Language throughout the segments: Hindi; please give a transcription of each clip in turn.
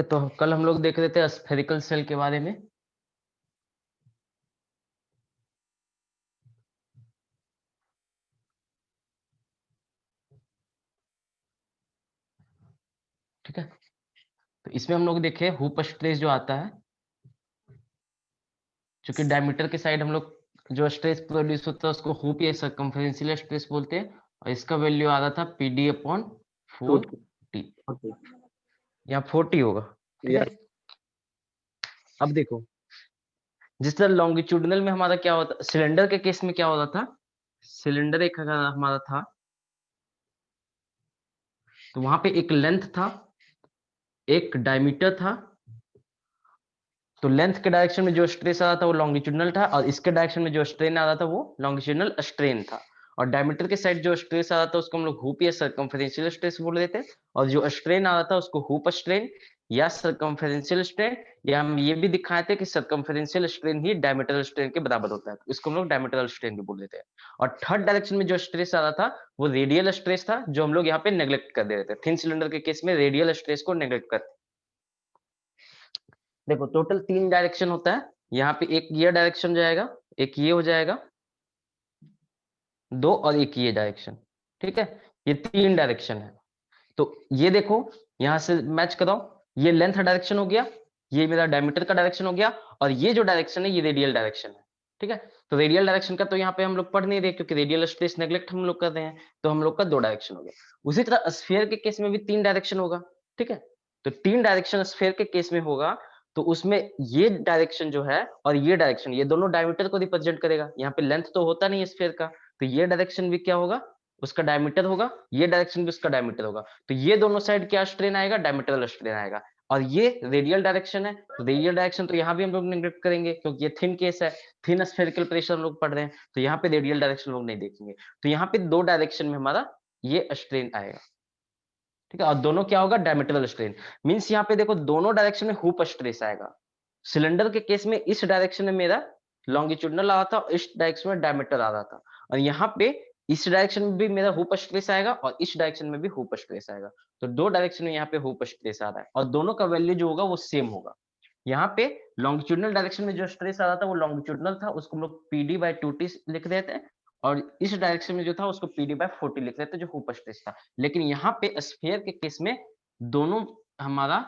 तो कल हम लोग देख रहे थे स्फेरिकल सेल के बारे में। ठीक है, तो इसमें हम लोग देखे हुप स्ट्रेस जो आता है, क्योंकि डायमीटर के साइड हम लोग जो स्ट्रेस प्रोड्यूस होता है उसको हुप या सर्कम्फरेंशियल स्ट्रेस बोलते हैं, और इसका वैल्यू आ रहा था PD अपॉन 4T। यहाँ 40 होगा। ठीक है, अब देखो जिस तरह लॉन्गिट्यूडनल में हमारा क्या होता, सिलेंडर के केस में क्या होता था, सिलेंडर एक अगर हमारा था तो वहां पे एक लेंथ था, एक डायमीटर था, तो लेंथ के डायरेक्शन में जो स्ट्रेस आ रहा था वो लॉन्गिट्यूडनल था, और इसके डायरेक्शन में जो स्ट्रेन आ रहा था वो लॉन्गिट्यूडनल स्ट्रेन था। और डायमीटर के साइड जो स्ट्रेस आ रहा था उसको हम लोग हुप या सर्कम्फरेंशियल स्ट्रेस बोल रहे थे, और जो स्ट्रेन आ रहा था उसको हुप स्ट्रेन या सर्कम्फरेंशियल स्ट्रेन, या हम ये भी दिखाए थे कि सर्कम्फरेंशियल स्ट्रेन ही डायमीटरल स्ट्रेन के बराबर होता है, इसको हम लोग डायमीटरल स्ट्रेन भी बोल देते हैं। और थर्ड डायरेक्शन में जो स्ट्रेस आ रहा था वो रेडियल स्ट्रेस था, जो हम लोग यहाँ पे नेग्लेक्ट कर दे रहे थे। थिन सिलेंडर के केस में रेडियल स्ट्रेस को नेग्लेक्ट करते। देखो टोटल 3 डायरेक्शन होता है, यहाँ पे एक ये डायरेक्शन जाएगा, एक ये हो जाएगा, 2 और एक ये डायरेक्शन। ठीक है, ये 3 डायरेक्शन है। तो ये देखो यहां से मैच कराओ, ये लेंथ डायरेक्शन हो गया, ये मेरा डायमीटर का डायरेक्शन हो गया, और ये जो डायरेक्शन है ये रेडियल डायरेक्शन है। ठीक है, तो रेडियल डायरेक्शन का तो यहाँ पे हम लोग पढ़ नहीं रहे क्योंकि रेडियल स्ट्रेस नेग्लेक्ट हम लोग कर रहे हैं, तो हम लोग का 2 डायरेक्शन हो गया। उसी तरह स्फीयर के केस में भी 3 डायरेक्शन होगा। ठीक है, तो 3 डायरेक्शन स्फीयर के केस में होगा, तो उसमें ये डायरेक्शन जो है और ये डायरेक्शन, ये दोनों डायमीटर को रिप्रेजेंट करेगा। यहाँ पे लेंथ तो होता नहीं है स्फीयर का, तो ये डायरेक्शन भी क्या होगा, उसका डायमीटर होगा, ये डायरेक्शन भी उसका डायमीटर होगा। तो ये दोनों साइड क्या स्ट्रेन आएगा, डायमीटरल स्ट्रेन आएगा। और ये रेडियल डायरेक्शन है, तो रेडियल डायरेक्शन तो यहाँ भी हम लोग नेग्लेक्ट करेंगे क्योंकि ये थिन केस है, थिन स्फेरिकल प्रेशर हम लोग पढ़ रहे हैं, तो यहाँ पे रेडियल डायरेक्शन लोग नहीं देखेंगे। तो यहाँ पे 2 डायरेक्शन में हमारा ये स्ट्रेन आएगा। ठीक है, और दोनों क्या होगा, डायमीटरल स्ट्रेन। मींस यहाँ पे देखो दोनों डायरेक्शन में हुप स्ट्रेस आएगा। सिलेंडर के केस में इस डायरेक्शन में मेरा लॉन्गिट्यूडनल आ रहा था, इस डायरेक्शन में डायमीटर आ रहा था, और यहाँ पे इस डायरेक्शन में भी मेरा हुप स्ट्रेस आएगा और इस डायरेक्शन में भी हुप स्ट्रेस आएगा। तो 2 डायरेक्शन में यहाँ पे हुप स्ट्रेस आ रहा है, और दोनों का वैल्यू जो होगा वो सेम होगा। यहाँ पे लॉन्गिट्यूडनल डायरेक्शन में जो स्ट्रेस आ रहा था वो लॉन्गिट्यूडनल था, उसको हम लोग PD/2T लिख रहे थे, और इस डायरेक्शन में जो था उसको PD/40 लिख रहे थे, जो हुप स्ट्रेस था। लेकिन यहाँ पे स्फीयर के केस में दोनों हमारा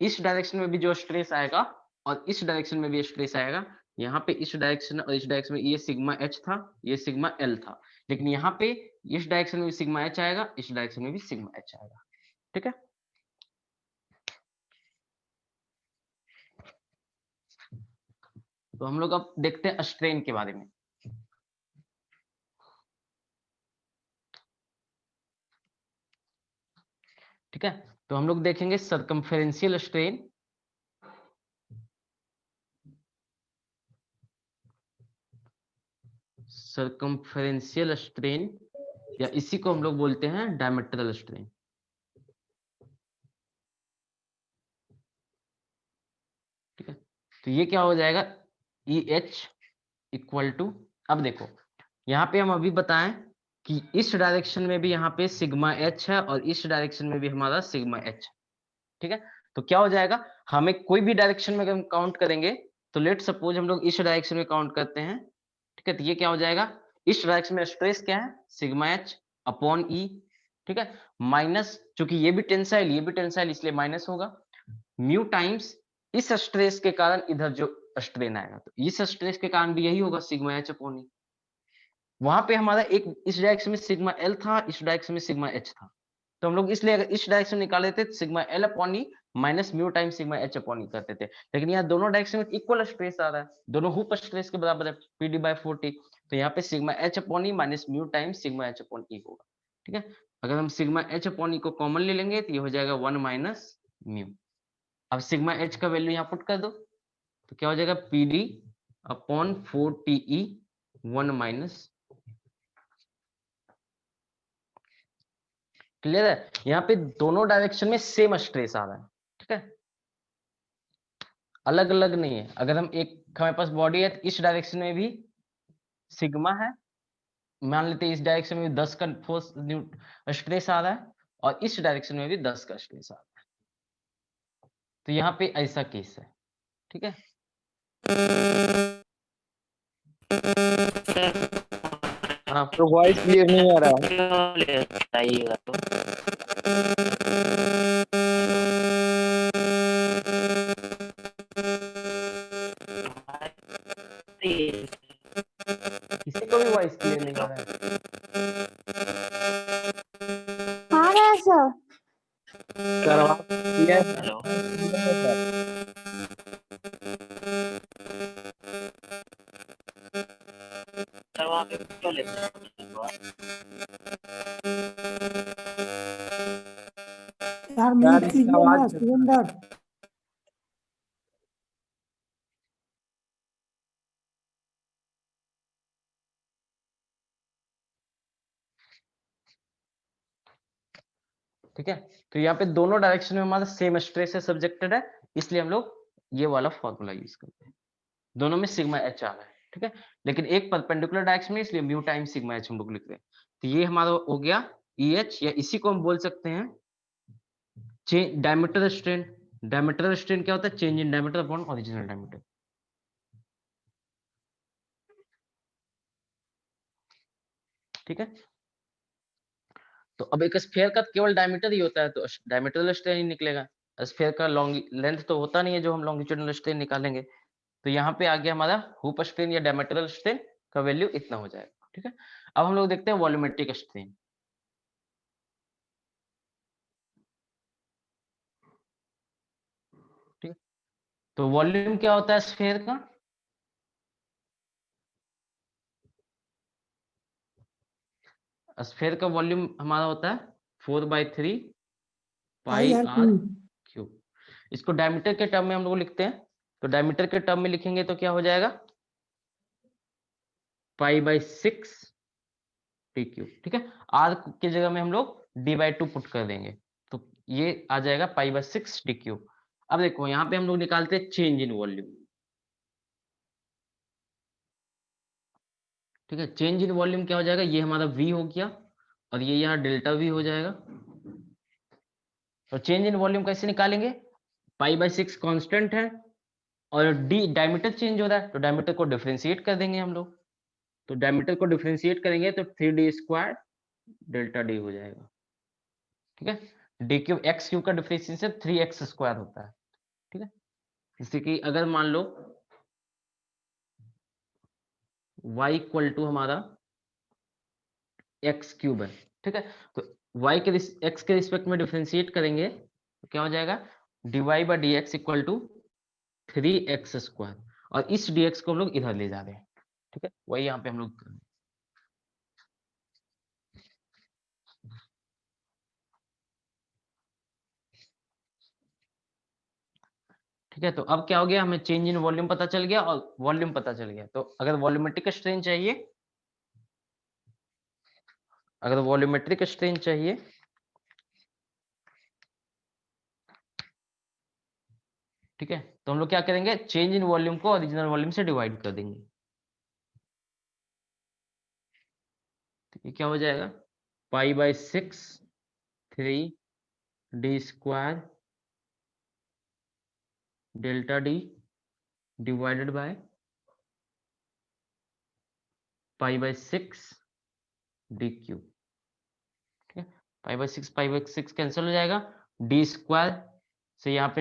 इस डायरेक्शन में भी जो स्ट्रेस आएगा और इस डायरेक्शन में भी स्ट्रेस आएगा। यहाँ पे इस डायरेक्शन और इस डायरेक्शन में ये सिग्मा H था, ये सिग्मा L था, लेकिन यहाँ पे इस डायरेक्शन में भी सिग्मा H आएगा, इस डायरेक्शन में भी सिग्मा H आएगा। ठीक है, तो हम लोग अब देखते हैं स्ट्रेन के बारे में। ठीक है, तो हम लोग देखेंगे सर्कम्फेरेंशियल स्ट्रेन, सर्कम्फेरेंशियल स्ट्रेन, या इसी को हम लोग बोलते हैं डायमीटरल स्ट्रेन। ठीक है, तो ये क्या हो जाएगा, EH इक्वल टू, अब देखो यहाँ पे हम अभी बताएं कि इस डायरेक्शन में भी यहाँ पे सिग्मा H है और इस डायरेक्शन में भी हमारा सिग्मा H। ठीक है, तो क्या हो जाएगा, हमें कोई भी डायरेक्शन में अगर हम काउंट करेंगे, तो लेट सपोज हम लोग इस डायरेक्शन में काउंट करते हैं। ठीक है, तो ये क्या हो जाएगा, इस डायरेक्शन में स्ट्रेस क्या है, सिग्मा H अपॉन E। ठीक है, माइनस, चूंकि ये भी टेंसाइल इसलिए माइनस होगा, म्यू टाइम्स इस स्ट्रेस के कारण इधर जो स्ट्रेन आएगा, तो इस स्ट्रेस के कारण भी यही होगा, सिग्मा H अपॉन E। वहां पे हमारा एक इस डायरेक्शन में सिग्मा L था, इस डायरेक्शन में सिग्मा H था, तो हम लोग इसलिए अगर इस डायरेक्शन निकाले थे sigma L upon E minus mu time sigma H upon E करते थे। लेकिन यहाँ दोनों डायरेक्शन में इक्वल स्ट्रेस आ रहा है, दोनों हुप स्ट्रेस के बराबर है, PD/40, तो यहाँ पे sigma H upon E minus mu time sigma H upon E होगा। ठीक है, अगर हम सिग्मा H अपॉन E को कॉमन ले लेंगे तो ये हो जाएगा 1 माइनस म्यू। अब सिग्मा H का वैल्यू यहाँ पुट कर दो, तो क्या हो जाएगा, PD upon 4TE 1 minus. Clear है, यहाँ पे दोनों डायरेक्शन में सेम स्ट्रेस आ रहा है। ठीक है, अलग अलग नहीं है। अगर हम एक हमारे पास बॉडी है तो इस डायरेक्शन में भी सिग्मा है, मान लेते हैं इस डायरेक्शन में भी 10 का फोर्स स्ट्रेस आ रहा है और इस डायरेक्शन में भी 10 का स्ट्रेस आ रहा है। तो यहाँ पे ऐसा केस है, ठीक है। हाँ तो वॉइस क्लियर नहीं आ रहा है। बताइएगा तो। किसी को भी वॉइस क्लियर नहीं आ रहा है। आ रहा है सर। सर आवाज क्लियर हेलो। है सर। सर वहाँ पे क्यों लेते हैं? यार सर म्यूट इसकी कीजिए आवाज ना सुरेंद्र। ठीक है, तो यहाँ पे दोनों डायरेक्शन में हमारा सेम स्ट्रेस है सब्जेक्टेड है, इसलिए हम लोग ये वाला फॉर्मूला यूज करते हैं। दोनों में सिग्मा एच आ रहा है, ठीक है, लेकिन एक परपेंडिकुलर डायरेक्शन में, इसलिए म्यू टाइम सिग्मा एच हम लोग लिख रहे हैं। तो ये हमारा हो गया ई एच, या इसी को हम बोल सकते हैं डायमीटर स्ट्रेन। डायमीटर स्ट्रेन क्या होता है? Change in diameter upon original diameter. ठीक है, तो अब एक स्फीयर का केवल डायमीटर ही होता है, तो डायमीटरल स्ट्रेन ही निकलेगा। स्फीयर का लॉन्ग लेंथ तो होता नहीं है जो हम लॉन्गिट्यूडनल स्ट्रेन निकालेंगे। तो यहाँ पे आ गया हमारा हुप स्ट्रेन या डायमीटरल स्ट्रेन का वैल्यू इतना हो जाएगा। ठीक है, अब हम लोग देखते हैं वॉल्यूमेट्रिक स्ट्रेन। ठीक है, तो वॉल्यूम क्या होता है स्फीयर का? स्फीयर का वॉल्यूम हमारा होता है 4/3 पाई IRQ। R cube. इसको डायमीटर के टर्म में हम लोग लिखते हैं, तो डायमीटर के टर्म में लिखेंगे तो क्या हो जाएगा? पाई/6 टी क्यूब। ठीक है, आर की जगह में हम लोग d/2 पुट कर देंगे, तो ये आ जाएगा पाई/6 टी क्यूब। अब देखो यहाँ पे हम लोग निकालते हैं चेंज इन वॉल्यूम। ठीक है, चेंज इन वॉल्यूम क्या हो जाएगा? ये हमारा v हो गया, और ये यहाँ डेल्टा v हो जाएगा। तो चेंज इन वॉल्यूम कैसे निकालेंगे? पाई/6 कांस्टेंट है, और डी डायमीटर चेंज हो रहा है, तो डायमीटर को डिफरेंशिएट कर देंगे हम लोग। तो डायमीटर को डिफरेंशिएट करेंगे तो 3d² डेल्टा डी हो जाएगा। ठीक है, डी क्यूब एक्स क्यूब का डिफरेंशिएशन 3x² होता है। ठीक है, जैसे कि अगर मान लो y इक्वल टू हमारा एक्स क्यूब है। ठीक है, तो y के x के रिस्पेक्ट में डिफरेंशिएट करेंगे तो क्या हो जाएगा? dy/dx इक्वल टू 3x², और इस dx को हम लोग इधर ले जा रहे हैं। ठीक है, वही यहाँ पे हम लोग। ठीक है, तो अब क्या हो गया? हमें चेंज इन वॉल्यूम पता चल गया और वॉल्यूम पता चल गया। तो अगर वॉल्यूमेट्रिक स्ट्रेन चाहिए, अगर वॉल्यूमेट्रिक स्ट्रेन चाहिए ठीक है, तो हम लोग क्या करेंगे? चेंज इन वॉल्यूम को ओरिजिनल वॉल्यूम से डिवाइड कर देंगे। तो ये क्या हो जाएगा? पाई/6 3d² delta d divided by पाई/6 डी क्यूब। ठीक है, पाई/6 कैंसिल हो जाएगा, d² से यहाँ पे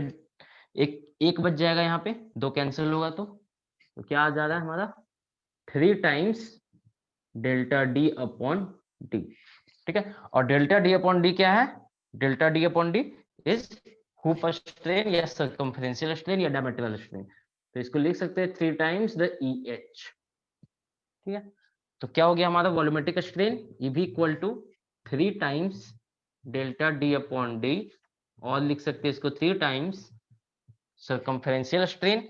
एक बच जाएगा, यहाँ पे 2 कैंसिल होगा, तो क्या आ जा रहा है हमारा? 3 times delta d upon D. ठीक है, और डेल्टा डी अपॉन डी क्या है? Delta d upon D is hoop strain या सर्कमफेरेंशियल स्ट्रेन या डायमीटरल स्ट्रेन। तो इसको लिख सकते हैं 3 टाइम्स द ई एच। ठीक है, तो क्या हो गया हमारा वॉल्यूमेट्रिक स्ट्रेन? ई भी equal to 3 times delta d upon d, और लिख सकते हैं इसको 3 टाइम्स सर्कमफेरेंशियल स्ट्रेन।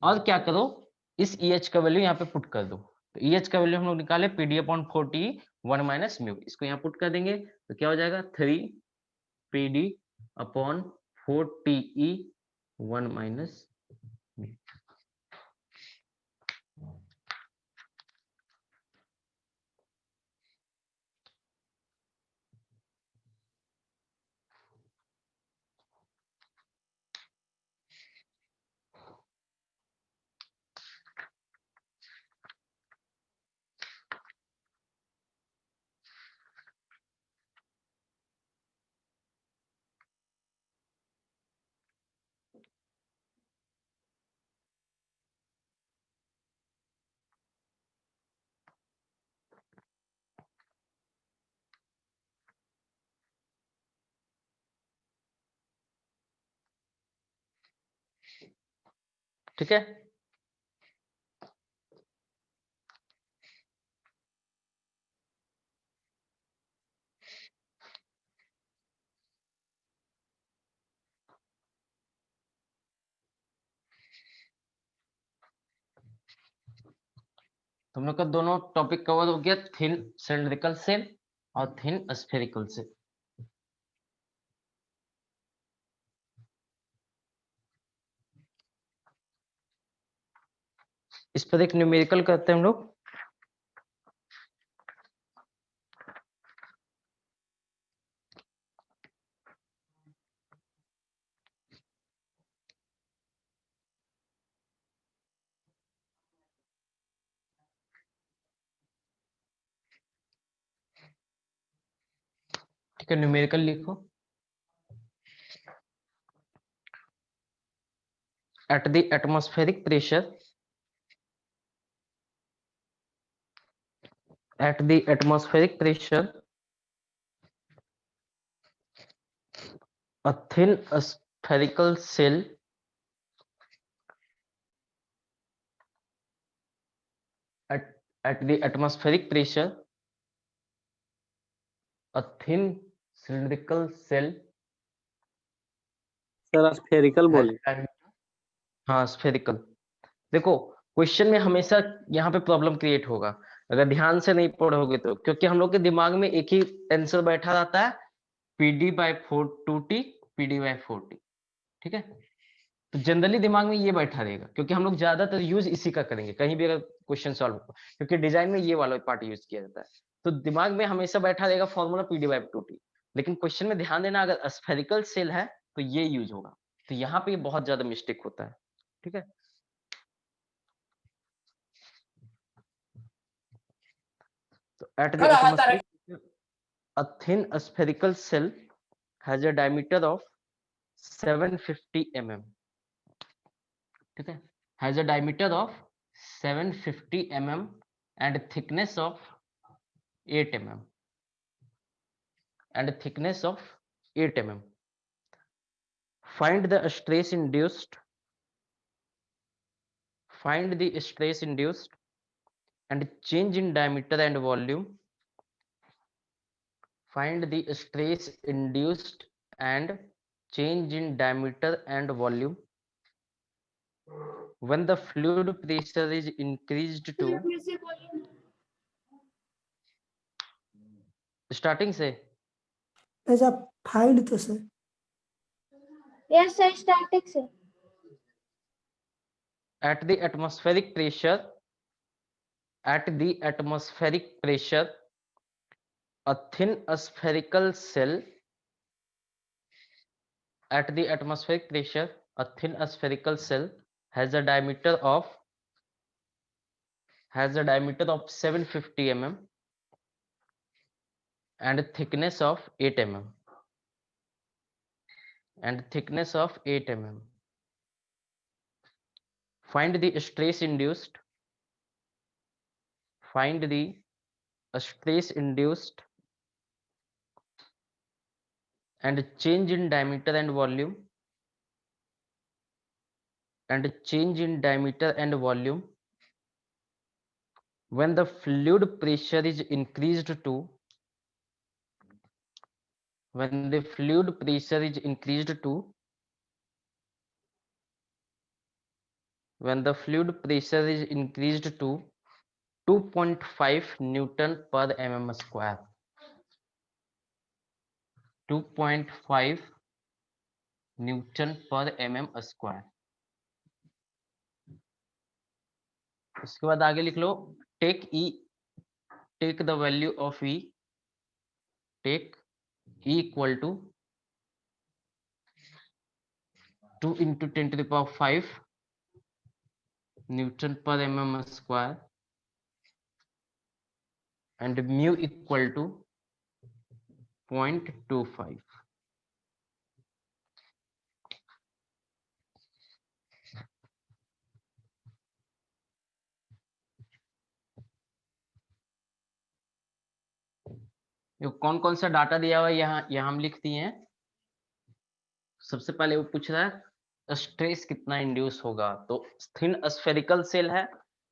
और क्या करो, इस ई एच का वैल्यू यहाँ पे पुट कर दो। तो ई एच का वैल्यू हम लोग निकाले PD upon 4t 1 minus mu, इसको यहाँ पुट कर देंगे तो क्या हो जाएगा? 3 PD upon 4te 1 minus mu. ठीक है। तुम लोग का दोनों टॉपिक कवर हो गया, थिन सिलिंड्रिकल सेल और थिन स्फेरिकल सेल। इस पर एक न्यूमेरिकल करते हैं हम लोग। ठीक है, न्यूमेरिकल लिखो। At the atmospheric pressure, at the atmospheric pressure, a thin spherical cell at the atmospheric pressure, a thin cylindrical cell sir spherical has बोले। हाँ स्फेरिकल। देखो क्वेश्चन में हमेशा यहाँ पे प्रॉब्लम क्रिएट होगा अगर ध्यान से नहीं पढ़ोगे तो, क्योंकि हम लोग के दिमाग में एक ही आंसर बैठा रहता है, PD/2T, PD/4T। ठीक है, तो जनरली दिमाग में ये बैठा रहेगा, क्योंकि हम लोग ज्यादातर यूज इसी का करेंगे कहीं भी अगर क्वेश्चन सॉल्व हो, क्योंकि डिजाइन में ये वाला पार्ट यूज किया जाता है। तो दिमाग में हमेशा बैठा रहेगा फॉर्मूला PD/2T, लेकिन क्वेश्चन में ध्यान देना अगर स्फेरिकल सेल है तो ये यूज होगा। तो यहाँ पे बहुत ज्यादा मिस्टेक होता है। ठीक है, तो at the atmospheric a thin spherical cell has a diameter of 750 mm। ठीक है, has a diameter of 750 mm and thickness of 8 mm and thickness of 8 mm। Find the stress induced, find the stress induced and change in diameter and volume, find the stress induced and change in diameter and volume when the fluid pressure is increased to, starting से ऐसा फाइंड तो सर यस सर स्टैटिक से at the atmospheric pressure, at the atmospheric pressure a thin spherical cell, at the atmospheric pressure a thin spherical cell has a diameter of 750 mm and thickness of 8 mm and thickness of 8 mm। Find the stress induced, find the stress induced and change in diameter and volume and change in diameter and volume when the fluid pressure is increased to, when the fluid pressure is increased to, when the fluid pressure is increased to 2.5 Newton per mm square, 2.5 Newton per mm square। उसके बाद आगे लिख लो, take E, take the value of E, take E equal to 2 into 10 to the power 5 Newton per mm square and mu equal to 0.25। कौन कौन सा डाटा दिया हुआ है यहाँ हम लिख दिए हैं। सबसे पहले वो पूछ रहा है स्ट्रेस कितना इंड्यूस होगा, तो थिन स्फेरिकल सेल है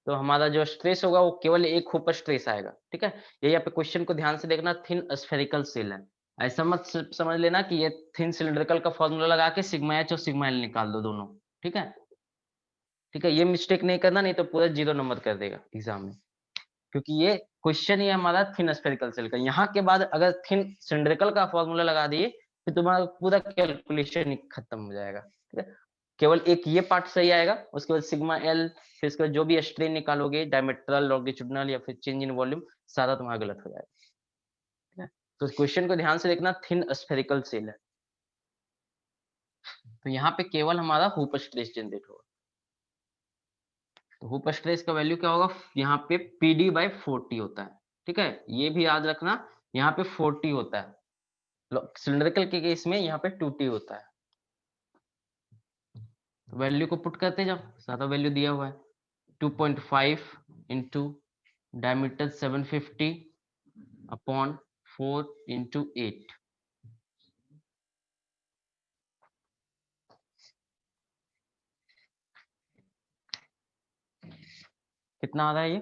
तो हमारा जो स्ट्रेस होगा वो केवल एक हुपर स्ट्रेस आएगा, ठीक है। ये यहाँ पे क्वेश्चन को ध्यान से देखना, थिन स्फेरिकल सेल है, ऐसा मत समझ लेना कि ये थिन सिलिंड्रिकल का फॉर्मूला लगा के सिग्मा एच और सिग्मा एल निकाल दो दोनों, ठीक है। ठीक है, ये मिस्टेक नहीं करना, नहीं तो पूरा 0 नंबर कर देगा एग्जाम में, क्योंकि ये क्वेश्चन ही है हमारा थिन स्फेरिकल सेल का। यहाँ के बाद अगर थिन सिलिंड्रिकल का फॉर्मूला लगा दिए फिर तुम्हारा पूरा कैलकुलेशन ही खत्म हो जाएगा, ठीक है। केवल एक ये पार्ट सही आएगा, उसके बाद सिग्मा एल, फिर उसके बाद जो भी स्ट्रेन निकालोगे डायमेट्रल, लॉन्गिट्यूडिनल या फिर चेंज इन वॉल्यूम, सारा तुम्हारा गलत हो जाएगा, ठीक है। तो क्वेश्चन को ध्यान से देखना, थिन स्फेरिकल सेल है तो यहाँ पे केवल हमारा हुप स्ट्रेस जनरेट होगा। तो हुप स्ट्रेस का वैल्यू क्या होगा, यहाँ पे पीडी बाई 40 होता है, ठीक है। ये भी याद रखना, यहाँ पे 40 होता है, सिलिंड्रिकल के केस में यहाँ पे 2t होता है। वैल्यू को पुट करते जाओ, सारा वैल्यू दिया हुआ है, 2.5 इंटू डायमीटर 750 अपॉन 4 इंटू 8, कितना आ रहा है ये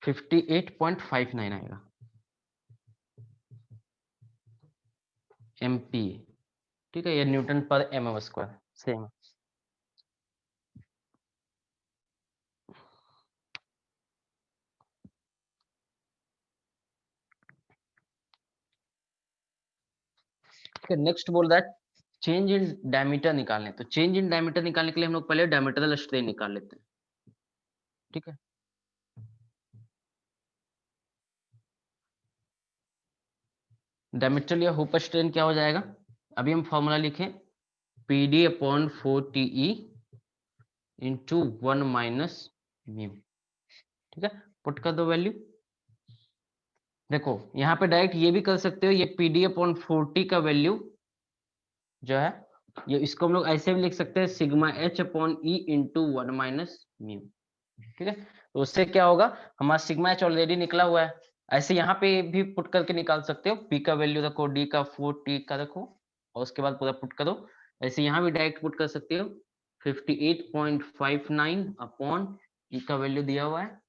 58.59 आएगा एमपी, ठीक है। ये न्यूटन पर एम स्क्वायर सेम। नेक्स्ट बोल रहा है चेंज इन डायमीटर निकालने, तो चेंज इन डायमीटर निकालने के लिए हम लोग पहले डायमीटरल स्ट्रेन निकाल लेते हैं, ठीक है। डायमीटरल या हुप स्ट्रेन क्या हो जाएगा, अभी हम फॉर्मूला लिखें, पीडी अपॉन 4टीई इंटू 1 माइनस म्यू, ठीक है। पुट कर दो वैल्यू, देखो यहाँ पे डायरेक्ट ये भी कर सकते हो, ये पीडी अपॉन 40 का वैल्यू जो है, ये इसको हम लोग ऐसे भी लिख सकते हैं, sigma H upon E into 1 minus mu, ठीक है। तो उससे क्या होगा, हमारा सिग्मा एच ऑलरेडी निकला हुआ है, ऐसे यहाँ पे भी पुट करके निकाल सकते हो, पी का वैल्यू रखो, डी का 4t का रखो और उसके बाद पूरा पुट करो। ऐसे यहाँ भी डायरेक्ट पुट कर सकते हो, 58.59 अपॉन ई का वैल्यू दिया हुआ है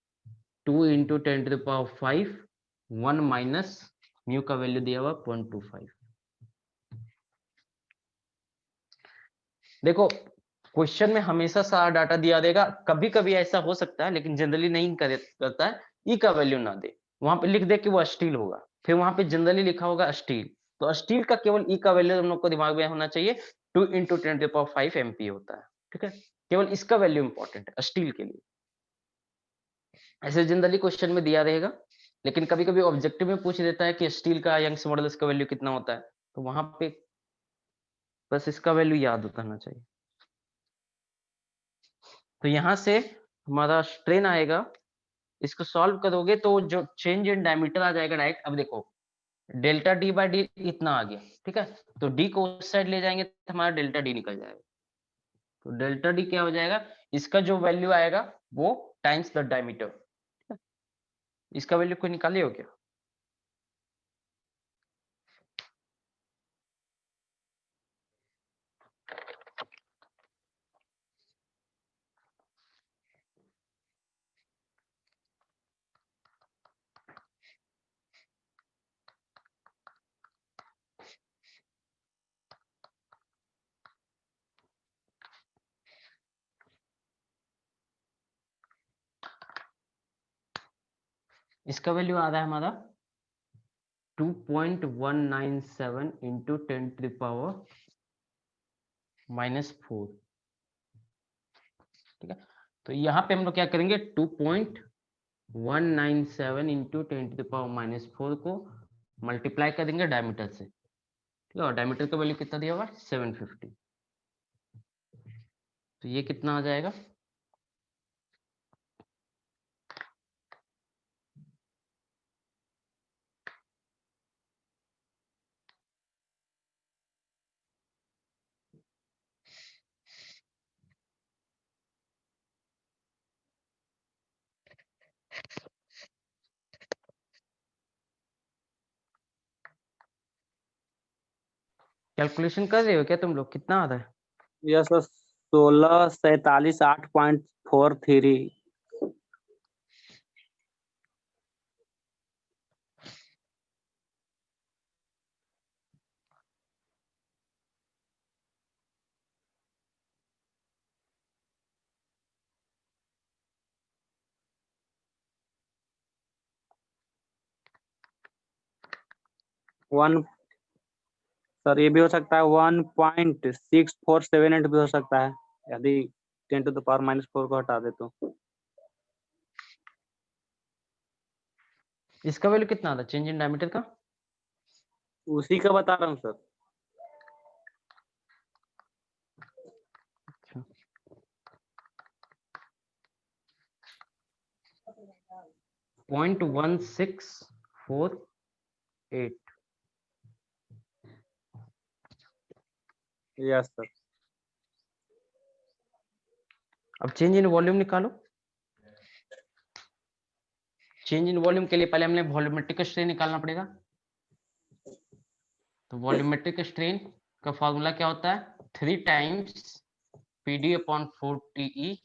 2 इंटू 10⁵, 1 माइनस म्यू का वैल्यू दिया हुआ 0.25। देखो क्वेश्चन में हमेशा सारा डाटा दिया देगा, कभी कभी ऐसा हो सकता है लेकिन जनरली नहीं करता है, ई का वैल्यू ना दे, वहां पे लिख दे कि वो स्टील होगा, फिर वहां पे जनरली लिखा होगा स्टील, तो स्टील का केवल ई का वैल्यू हम लोग को दिमाग में होना चाहिए, 2 इंटू 10⁵ एमपी होता है, ठीक है। केवल इसका वैल्यू इंपॉर्टेंट है स्टील के लिए, ऐसे जनरली क्वेश्चन में दिया रहेगा, लेकिन कभी कभी ऑब्जेक्टिव में पूछ देता है कि स्टील का यंग्स मॉडुलस का वैल्यू कितना होता है, तो वहां पे बस इसका वैल्यू याद होना चाहिए। तो यहां से हमारा स्ट्रेन आएगा, इसको सॉल्व करोगे तो जो चेंज इन डायमीटर आ जाएगा डायरेक्ट, अब देखो डेल्टा डी बाई डी इतना आ गया, ठीक है। तो डी को उस साइड ले जाएंगे तो हमारा डेल्टा डी निकल जाएगा, तो डेल्टा डी क्या हो जाएगा, इसका जो वैल्यू आएगा वो टाइम्स द डायमीटर, इसका वैल्यू कोई निकाले हो क्या, इसका वैल्यू आ रहा है हमारा 2.197 इंटू 10⁻⁻⁴, ठीक है। तो यहाँ पे हम लोग क्या करेंगे, 2.197 इंटू 10⁻⁻⁴ को मल्टीप्लाई कर देंगे डायमीटर से, ठीक है, और डायमीटर का वैल्यू कितना दिया हुआ है 750, तो ये कितना आ जाएगा, कैलकुलेशन कर रहे हो क्या तुम लोग? कितना आ रहा है? Yes sir, 1647.8.43। वन सर, ये भी हो सकता है 1.6478 भी हो सकता है, यदि 10⁻⁻4 को हटा दे तो। इसका वैल्यू कितना आता है चेंज इन डायमीटर का? उसी का बता रहा हूँ सर। अच्छा, 0.1648। Yes sir. अब चेंज इन वॉल्यूम निकालो। चेंज इन वॉल्यूम के लिए पहले हमने वॉल्यूमेट्रिक स्ट्रेन निकालना पड़ेगा। तो वॉल्यूमेट्रिक स्ट्रेन का फॉर्मूला क्या होता है? 3 times PD/4TE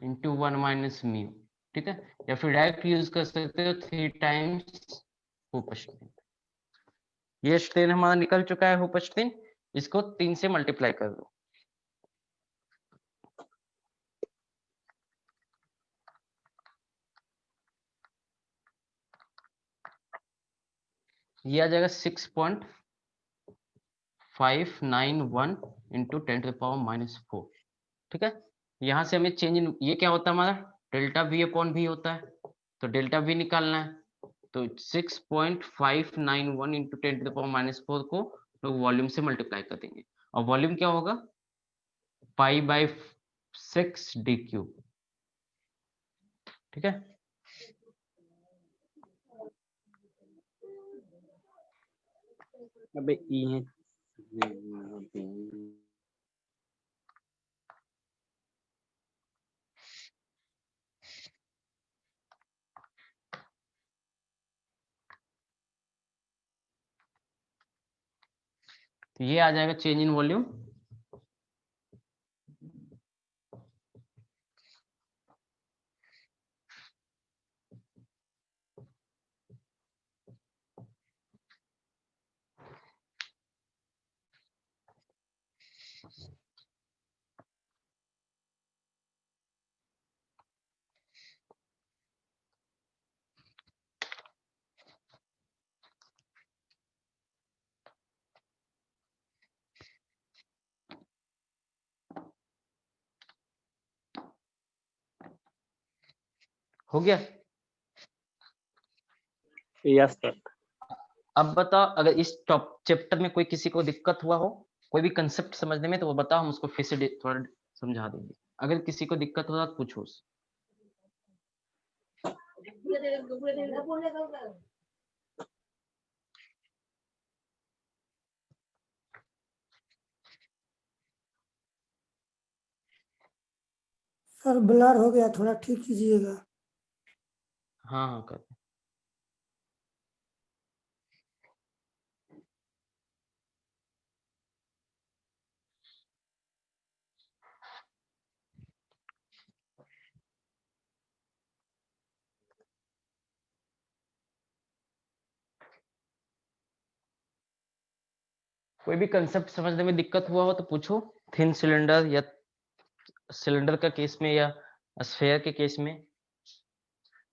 into 1 minus mu. ठीक है, या फिर डायरेक्ट यूज कर सकते हो 3 टाइम्स हुप स्ट्रेन। ये स्ट्रेन हमारा निकल चुका है हुप स्ट्रेन, इसको 3 से मल्टीप्लाई कर दो। ये आ जाएगा 6.591 इंटू 10⁻⁻4। ठीक है, यहां से हमें चेंज इन, ये क्या होता है हमारा? डेल्टा V/V होता है, तो डेल्टा V निकालना है। तो 6.591 इंटू 10⁻⁻4 को लोग वॉल्यूम से मल्टीप्लाई कर देंगे, और वॉल्यूम क्या होगा? π/6d³। ठीक है, अबे ये तो ये आ जाएगा चेंज इन वॉल्यूम। हो गया। Yes sir. अब बताओ, अगर इस टॉप चैप्टर में कोई किसी को दिक्कत हुआ हो, कोई भी कंसेप्ट समझने में, तो वो बताओ, हम उसको फिर से थोड़ा समझा देंगे। अगर किसी को दिक्कत हो तो पूछो उससे। सर ब्लर हो गया, थोड़ा ठीक कीजिएगा। हाँ हाँ कर। कोई भी कंसेप्ट समझने में दिक्कत हुआ हो तो पूछो। थिन सिलेंडर या सिलेंडर का केस में, या स्फेयर के केस में,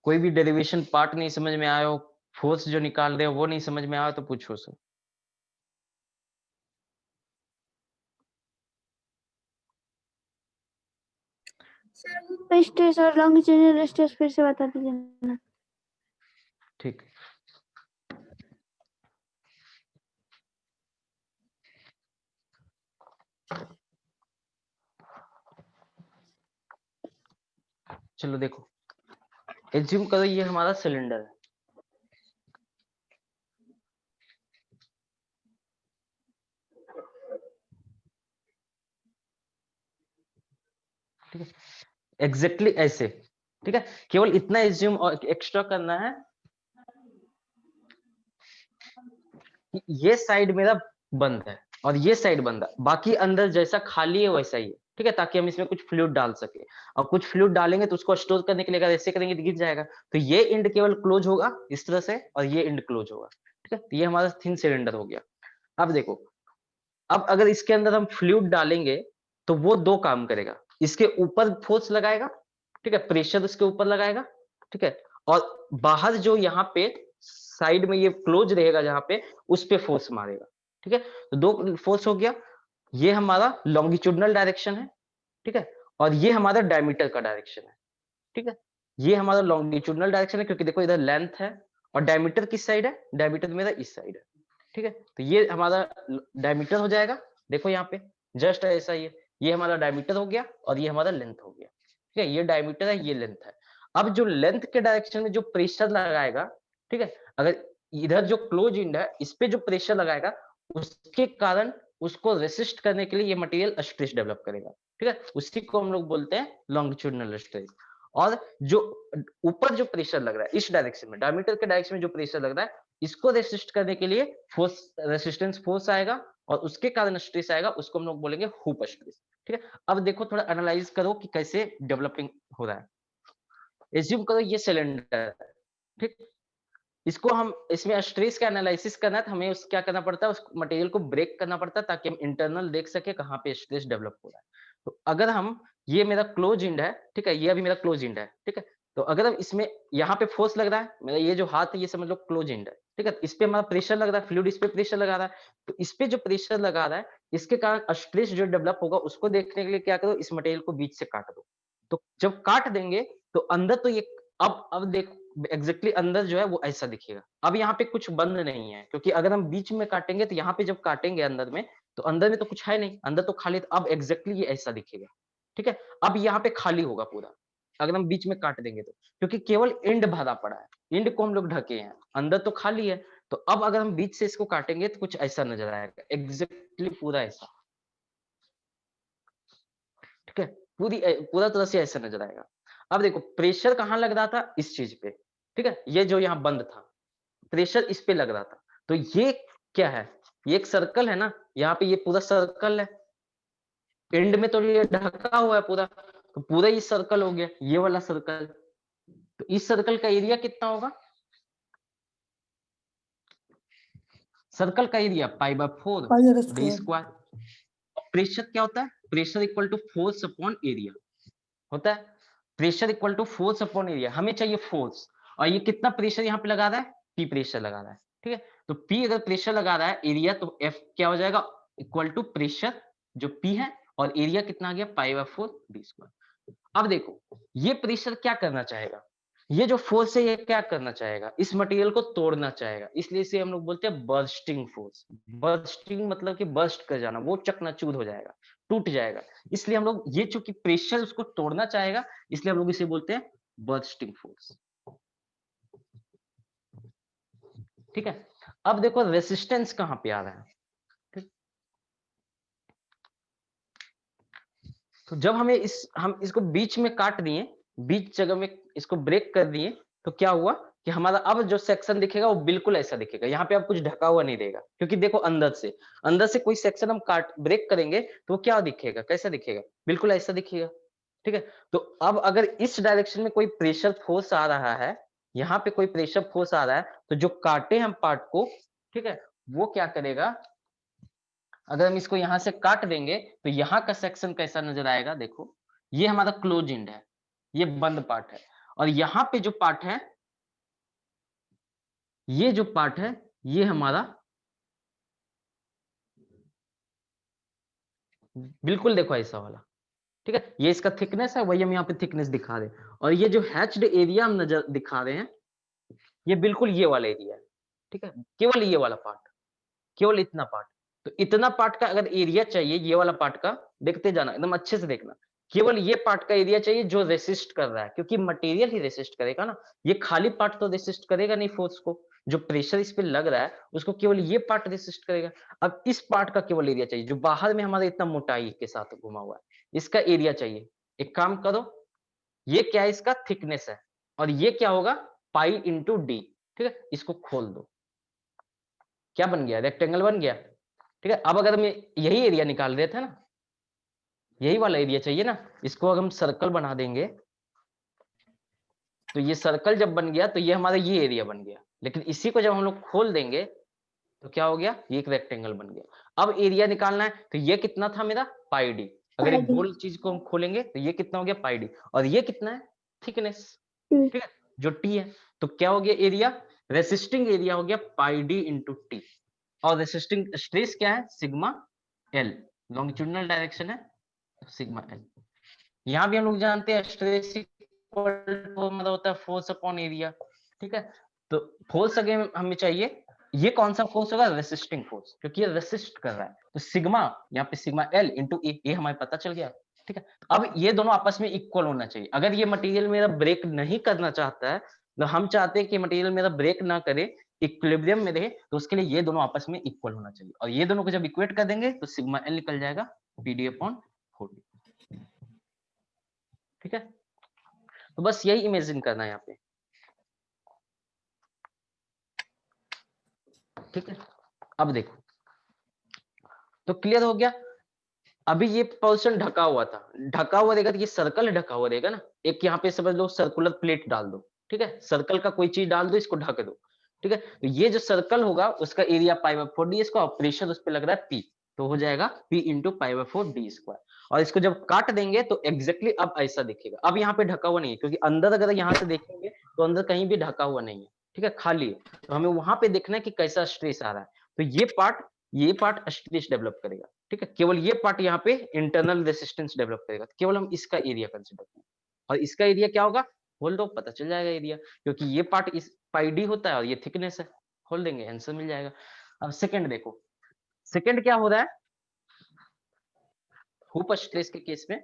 कोई भी डेरिवेशन पार्ट नहीं समझ में आया हो, फोर्स जो निकाल रहे हो वो नहीं समझ में आया तो पूछो सर। सर स्ट्रेस और लॉन्गिट्यूडिनल स्ट्रेस फिर से बता दीजिए ना। ठीक, चलो देखो, एज्यूम करो ये हमारा सिलेंडर है। ठीक है, एग्जैक्टली ऐसे। ठीक है, केवल इतना एज्यूम और एक्स्ट्रा करना है कि ये साइड मेरा बंद है और ये साइड बंद है, बाकी अंदर जैसा खाली है वैसा ही है, ठीक है, ताकि हम इसमें कुछ फ्लूइड डाल सके। और कुछ फ्लूइड डालेंगे तो उसको स्टोर करने के लिए अगर ऐसे करेंगे तो गिर जाएगा, तो ये एंड केवल क्लोज होगा इस तरह से और ये एंड क्लोज होगा, ठीक है। तो ये हमारा थिन सिलेंडर हो गया। अब देखो, अब अगर इसके अंदर हम फ्लूइड डालेंगे तो वो दो काम करेगा, इसके ऊपर फोर्स लगाएगा, ठीक है, प्रेशर उसके ऊपर लगाएगा, ठीक है, और बाहर जो यहाँ पे साइड में ये क्लोज रहेगा जहाँ पे, उस पे फोर्स मारेगा, ठीक है। तो दो फोर्स हो गया, ये हमारा लॉन्गिट्यूडनल डायरेक्शन है, ठीक है, और ये हमारा डायमीटर का डायरेक्शन है, ठीक है। ये हमारा लॉन्गिट्यूडनल डायरेक्शन है क्योंकि देखो इधर लेंथ है, और डायमीटर किस साइड है, डायमीटर मेरा इस साइड है, ठीक है। तो ये हमारा डायमीटर हो जाएगा, देखो यहाँ पे जस्ट ऐसा ही है, ये हमारा डायमीटर हो गया और ये हमारा लेंथ हो गया, ठीक है। ये डायमीटर है, ये लेंथ है। अब जो लेंथ के डायरेक्शन में जो प्रेशर लगाएगा, ठीक है, अगर इधर जो क्लोज एंड है इस पे जो प्रेशर लगाएगा, उसके कारण उसको रेसिस्ट करने के लिए ये मटेरियल स्ट्रेस डेवलप करेगा, ठीक है। उसी को हम लोग बोलते हैं लॉन्गिट्यूडनल स्ट्रेस। और जो ऊपर जो प्रेशर लग रहा है इस डायरेक्शन में, डायमीटर के डायरेक्शन में जो प्रेशर लग रहा है, इसको रेसिस्ट करने के लिए फोर्स, रेसिस्टेंस फोर्स आएगा और उसके कारण स्ट्रेस आएगा, उसको हम लोग बोलेंगे हुप स्ट्रेस, ठीक है। अब देखो थोड़ा एनालाइज करो कि कैसे डेवलपिंग हो रहा है। एज्यूम करो ये सिलेंडर है, ठीक, इसको हम, इसमें स्ट्रेस का एनालिसिस करना है तो हमें उस क्या करना पड़ता है, उस मटेरियल को ब्रेक करना पड़ता है ताकि हम इंटरनल देख सके कहाँ पे स्ट्रेस डेवलप हो रहा है। तो अगर हम, ये मेरा क्लोज एंड है, ठीक है, ये अभी मेरा क्लोज एंड है, ठीक है। तो अगर हम इसमें यहाँ पे फोर्स लग रहा है, मेरा ये जो हाथ है ये समझ लो क्लोज एंड है, ठीक है, इस पे हमारा प्रेशर लग रहा है, फ्लूइड इस पे प्रेशर लगा रहा है, तो इस पे जो प्रेशर लगा रहा है इसके कारण स्ट्रेस जो डेवलप होगा उसको देखने के लिए क्या करो, इस मटेरियल को बीच से काट दो। तो जब काट देंगे तो अंदर तो ये, अब देखो एग्जैक्टली अंदर जो है वो ऐसा दिखेगा। अब यहाँ पे कुछ बंद नहीं है क्योंकि अगर हम बीच में काटेंगे तो यहाँ पे जब काटेंगे अंदर में, तो अंदर में तो कुछ है नहीं, अंदर तो खाली, तो अब एग्जैक्टली ये ऐसा दिखेगा, ठीक है। अब यहाँ पे खाली होगा पूरा, अगर हम बीच में काट देंगे तो, क्योंकि केवल एंड भरा पड़ा है, एंड को हम लोग ढके हैं, अंदर तो खाली है। तो अब अगर हम बीच से इसको काटेंगे तो कुछ ऐसा नजर आएगा, एग्जैक्टली पूरा ऐसा, ठीक है, पूरा तरह से ऐसा नजर आएगा। अब देखो प्रेशर कहाँ लग रहा था, इस चीज पे, ठीक है, ये जो यहाँ बंद था प्रेशर इस पे लग रहा था, तो ये क्या है, ये एक सर्कल है ना, यहाँ पे ये पूरा सर्कल है, एंड में तो ये ढका हुआ है पूरा, तो पूरा ये सर्कल हो गया, ये वाला सर्कल। तो इस सर्कल का एरिया कितना होगा, सर्कल का area pi by 4 pi r d square. Square. Pressure क्या होता है, pressure equal to force upon area होता है, pressure equal to force upon area, हमें चाहिए फोर्स, और ये कितना प्रेशर यहाँ पे लगा रहा है, पी प्रेशर लगा रहा है, ठीक है। तो पी अगर प्रेशर लगा रहा है एरिया, तो एफ क्या हो जाएगा, इक्वल टू प्रेशर जो पी है, और एरिया कितना आ गया, पाई बाय 4 डी स्क्वायर। अब देखो ये प्रेशर क्या करना चाहेगा, ये जो फोर्स है ये क्या करना चाहेगा, इस मटेरियल को तोड़ना चाहेगा, इसलिए इसे हम लोग बोलते हैं बर्स्टिंग फोर्स। बर्स्टिंग मतलब कि बर्स्ट कर जाना, वो चकनाचूर हो जाएगा, टूट जाएगा, इसलिए हम लोग, ये चूंकि प्रेशर उसको तोड़ना चाहेगा, इसलिए हम लोग इसे बोलते हैं बर्स्टिंग फोर्स, ठीक है। अब देखो रेसिस्टेंस कहां पे आ रहा है, ठीक? तो जब हमें हम इसको बीच में काट दिए, बीच जगह में इसको ब्रेक कर दिए, तो क्या हुआ कि हमारा अब जो सेक्शन दिखेगा वो बिल्कुल ऐसा दिखेगा, यहाँ पे अब कुछ ढका हुआ नहीं रहेगा, क्योंकि देखो अंदर से कोई सेक्शन हम काट ब्रेक करेंगे तो वो क्या दिखेगा, कैसा दिखेगा, बिल्कुल ऐसा दिखेगा, ठीक है। तो अब अगर इस डायरेक्शन में कोई प्रेशर फोर्स आ रहा है, यहाँ पे कोई प्रेशर फोर्स आ रहा है, तो जो काटे हम पार्ट को, ठीक है, वो क्या करेगा, अगर हम इसको यहां से काट देंगे तो यहाँ का सेक्शन कैसा नजर आएगा, देखो ये हमारा क्लोज एंड है, ये बंद पार्ट है, और यहाँ पे जो पार्ट है, ये जो पार्ट है ये हमारा बिल्कुल देखो ऐसा वाला, ठीक है, ये इसका थिकनेस है, वही हम यहाँ पे थिकनेस दिखा रहे हैं, और ये जो हैच्ड एरिया हम नजर दिखा रहे हैं, ये बिल्कुल ये वाला एरिया है, ठीक है, केवल ये वाला पार्ट, केवल इतना पार्ट। तो इतना पार्ट का अगर एरिया चाहिए, ये वाला पार्ट का, देखते जाना एकदम अच्छे से देखना, केवल ये पार्ट का एरिया चाहिए जो रेसिस्ट कर रहा है, क्योंकि मटेरियल ही रेसिस्ट करेगा ना, ये खाली पार्ट तो रेसिस्ट करेगा नहीं फोर्स को, जो प्रेशर इस पे लग रहा है उसको केवल ये पार्ट रेसिस्ट करेगा। अब इस पार्ट का केवल एरिया चाहिए जो बाहर में हमारे इतना मोटाई के साथ घुमा हुआ है, इसका एरिया चाहिए। एक काम करो, ये क्या है, इसका थिकनेस है, और ये क्या होगा, पाई इंटू डी, ठीक है, इसको खोल दो, क्या बन गया, रेक्टेंगल बन गया, ठीक है। अब अगर हमें यही एरिया निकाल रहे थे ना, यही वाला एरिया चाहिए ना, इसको अगर हम सर्कल बना देंगे तो ये सर्कल जब बन गया तो ये हमारा ये एरिया बन गया, लेकिन इसी को जब हम लोग खोल देंगे तो क्या हो गया, ये एक रेक्टेंगल बन गया। अब एरिया निकालना है तो ये कितना था मेरा, पाई डी। अगर एक पाई डी। गोल चीज को हम खोलेंगे तो ये कितना हो गया, पाई डी। और ये कितना है, थिकनेस, टी। ठीक है, जो टी है। तो क्या हो गया एरिया, रेसिस्टिंग एरिया हो गया पाई डी इंटू टी। और रेसिस्टिंग स्ट्रेस क्या है, सिग्मा एल, लॉन्गिट्यूडिनल डायरेक्शन है सिग्मा एल। यहाँ भी हम लोग जानते हैं स्ट्रेस मतलब होता है फोर्स अपॉन एरिया, ठीक है। तो फोर्स अगेन हमें चाहिए, ये कौन सा फोर्स होगा, रेसिस्टिंग फोर्स, क्योंकि ये रेसिस्ट कर रहा है। तो सिग्मा, यहाँ पे सिग्मा एल इंटू ए, ये हमें पता चल गया, ठीक है। अब ये दोनों आपस में इक्वल होना चाहिए। अगर ये मटेरियल मेरा ब्रेक नहीं करना चाहता है, तो हम चाहते हैं कि मटेरियल मेरा ब्रेक ना करे, इक्विलिब्रियम में रहे, तो उसके लिए ये दोनों आपस में इक्वल होना चाहिए। और ये दोनों को जब इक्वेट कर देंगे तो सिग्मा एल निकल जाएगा पीडी अपॉन 40, ठीक है। तो बस यही इमेजिन करना है यहाँ पे, ठीक है। अब देखो, तो क्लियर हो गया। अभी ये पोर्शन ढका हुआ था, ढका हुआ रहेगा तो ये सर्कल ढका हुआ रहेगा ना। एक यहाँ पे समझ लो सर्कुलर प्लेट डाल दो, ठीक है, सर्कल का कोई चीज डाल दो, इसको ढक दो, ठीक है। तो ये जो सर्कल होगा उसका एरिया पाई बाय 4 डी, इसका प्रेशर उस पर लग रहा है पी, तो हो जाएगा P into pi by 4 D square. और इसको जब काट देंगे तो एग्जैक्टली अब ऐसा दिखेगा। अब यहाँ पे ढका हुआ नहीं है, क्योंकि अंदर अगर यहाँ से देखेंगे तो अंदर कहीं भी ढका हुआ नहीं है, ठीक है, खाली है। तो हमें वहां पे देखना है कि कैसा स्ट्रेस आ रहा है। तो ये पार्ट स्ट्रेस डेवलप करेगा, ठीक है। केवल ये पार्ट यहाँ पे इंटरनल रेसिस्टेंस डेवलप करेगा। तो केवल हम इसका एरिया कंसिडर करें, और इसका एरिया क्या होगा, खोल दो पता चल जाएगा एरिया, क्योंकि ये पार्ट इस पाई डी होता है और ये थिकनेस है, खोल देंगे आंसर मिल जाएगा। अब सेकंड देखो, सेकंड क्या हो रहा है, हुप स्ट्रेस के केस में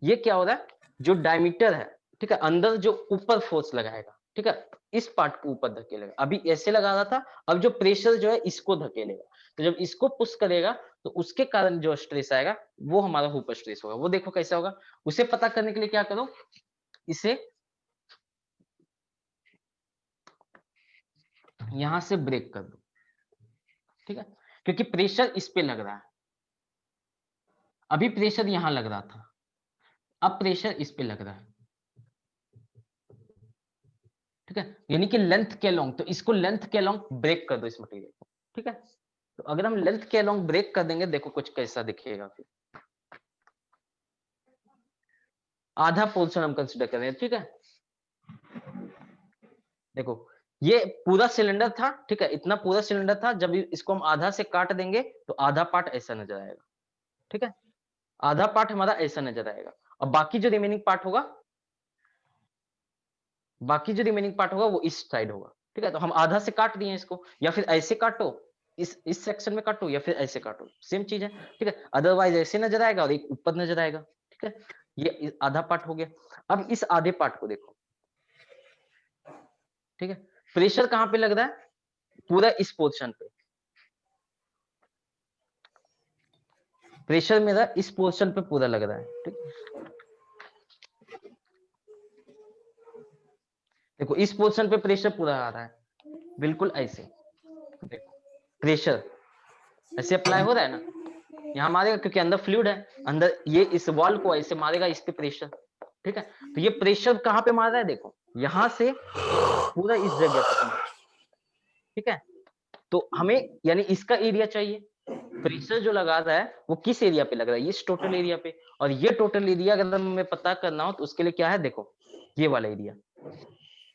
ये क्या हो रहा है, जो डायमीटर है, ठीक है, अंदर जो ऊपर फोर्स लगाएगा, ठीक है, इस पार्ट को ऊपर धकेलेगा। अभी ऐसे लगा रहा था, अब जो प्रेशर जो है इसको धकेलेगा। तो जब इसको पुश करेगा तो उसके कारण जो स्ट्रेस आएगा वो हमारा हुप स्ट्रेस होगा। वो देखो कैसा होगा, उसे पता करने के लिए क्या करो, इसे यहां से ब्रेक कर दो, ठीक है, क्योंकि प्रेशर इस पे लग रहा है। अभी प्रेशर यहां लग रहा था, अब प्रेशर इस पे लग रहा है, ठीक है, यानी कि लेंथ के अलोंग। तो इसको लेंथ के अलोंग ब्रेक कर दो इस मटेरियल को, ठीक है। तो अगर हम लेंथ के अलोंग ब्रेक कर देंगे, देखो कुछ कैसा दिखेगा। फिर आधा पोर्शन हम कंसिडर करें, ठीक है। देखो ये पूरा सिलेंडर था, ठीक है, इतना पूरा सिलेंडर था। जब इसको हम आधा से काट देंगे तो आधा पार्ट ऐसा नजर आएगा, ठीक है, आधा पार्ट हमारा ऐसा नजर आएगा। और बाकी जो रिमेनिंग पार्ट होगा, बाकी जो रिमेनिंग पार्ट होगा वो इस साइड होगा, ठीक है। तो हम आधा से काट दिए इसको, या फिर ऐसे काटो, इस सेक्शन में काटो, या फिर ऐसे काटो, सेम चीज है, ठीक है। अदरवाइज ऐसे नजर आएगा और एक ऊपर नजर आएगा, ठीक है। ये आधा पार्ट हो गया। अब इस आधे पार्ट को देखो, ठीक है, प्रेशर कहां पे लग रहा है, पूरा इस पोर्शन पे। प्रेशर मेरा इस पोर्शन पे पूरा लग रहा है, ठीक। देखो इस पोर्शन पे प्रेशर पूरा आ रहा है, बिल्कुल ऐसे। देखो प्रेशर ऐसे अप्लाई हो रहा है ना, यहाँ मारेगा क्योंकि अंदर फ्लूइड है, अंदर ये इस वॉल को ऐसे मारेगा, इस पे प्रेशर, ठीक है। तो ये प्रेशर कहाँ पे मार रहा है, देखो यहां से पूरा इस जगह तक मार, ठीक है। तो हमें यानी इसका एरिया चाहिए, प्रेशर जो लगा रहा है वो किस एरिया पे लग रहा है, इस टोटल एरिया पे। और ये टोटल एरिया अगर हमें पता करना हो तो उसके लिए क्या है, देखो ये वाला एरिया,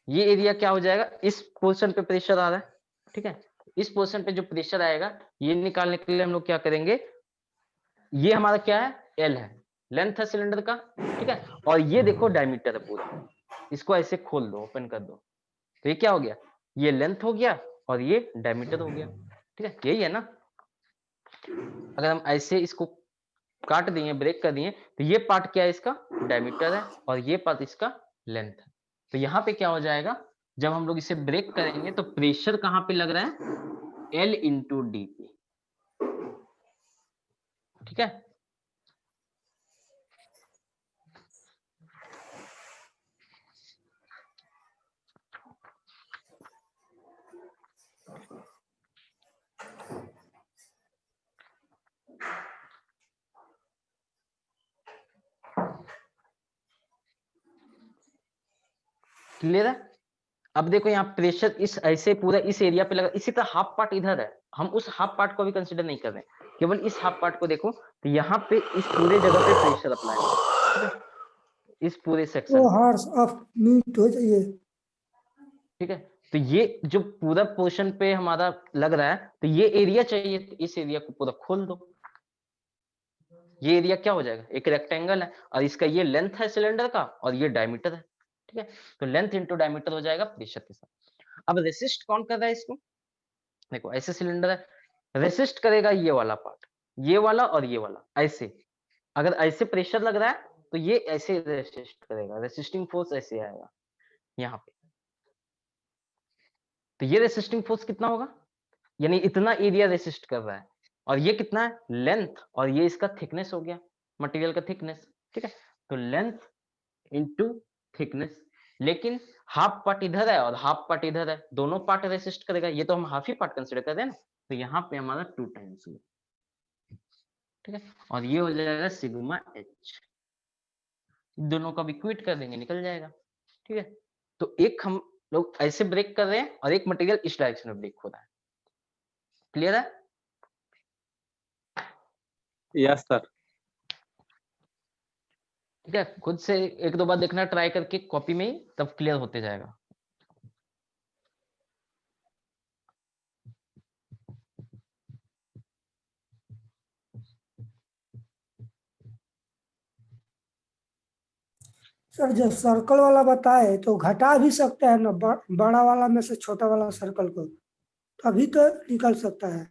ये एरिया क्या हो जाएगा, इस पोर्शन पे प्रेशर आ रहा है, ठीक है। इस पोर्शन पे जो प्रेशर आएगा ये निकालने के लिए हम लोग क्या करेंगे, ये हमारा क्या है, एल है, लेंथ है सिलेंडर का, ठीक है। और ये देखो डायमीटर है पूरा, इसको ऐसे खोल दो, ओपन कर दो, तो ये क्या हो गया, ये लेंथ हो गया और ये डायमीटर हो गया, ठीक है, यही है ना। अगर हम ऐसे इसको काट दिए, ब्रेक कर दिए, तो ये पार्ट क्या है, इसका डायमीटर है और ये पार्ट इसका लेंथ है। तो यहाँ पे क्या हो जाएगा, जब हम लोग इसे ब्रेक करेंगे तो प्रेशर कहाँ पे लग रहा है, एल इंटू डी पे, ठीक है। क्लियर है? अब देखो यहाँ प्रेशर इस ऐसे पूरा इस एरिया पे लगा, इसी तरह हाफ पार्ट इधर है, हम उस हाफ पार्ट को भी कंसीडर नहीं कर रहे, केवल इस हाफ पार्ट को देखो, तो यहाँ पे इस पूरे जगह पे प्रेशर अप्लाई होगा, ठीक है, इस पूरे सेक्शन वो पे, हार्स ऑफ मीट हो जाइए। ठीक है। तो ये जो पूरा पोर्शन पे हमारा लग रहा है, तो ये एरिया चाहिए, तो इस एरिया को पूरा खोल दो, ये एरिया क्या हो जाएगा, एक रेक्टेंगल है, और इसका ये लेंथ है सिलेंडर का, और ये डायमीटर है, ठीक है। तो लेंथ इंटू डायमीटर हो जाएगा प्रेशर के साथ। अब रेसिस्ट कौन कर रहा है इसको, देखो ऐसे सिलेंडर है, रेसिस्ट करेगा ये वाला पार्ट, ये वाला और ये वाला, ऐसे अगर ऐसे प्रेशर लग रहा है तो ये ऐसे रेसिस्ट करेगा, रेसिस्टिंग फोर्स ऐसे आएगा यहाँ पे, तो ये रेसिस्टिंग फोर्स कितना होगा, यानी इतना एरिया रेसिस्ट कर रहा है, और ये कितना है लेंथ, और ये इसका थिकनेस हो गया, मटेरियल का थिकनेस, ठीक है। तो लेंथ इनटू थिकनेस, लेकिन हाफ पार्ट इधर है और हाफ पार्ट इधर है, दोनों पार्ट रेसिस्ट करेगा, ये तो हम हाफ ही पार्ट कंसीडर कर रहे हैं ना, तो यहाँ पे हमारा 2 टाइम्स हुआ, ठीक है, और ये हो जाएगा सिग्मा एच, दोनों का भी क्विट कर देंगे, निकल जाएगा, ठीक है। तो एक हम लोग ऐसे ब्रेक कर रहे हैं और एक मटेरियल इस डायरेक्शन में ब्रेक हो रहा है, क्लियर है? Yes sir. ठीक है, खुद से एक दो बार देखना ट्राई करके कॉपी में ही, तब क्लियर होते जाएगा। सर जब सर्कल वाला बताए तो घटा भी सकते हैं ना, बड़ा वाला में से छोटा वाला सर्कल को, तभी तो निकल सकता है।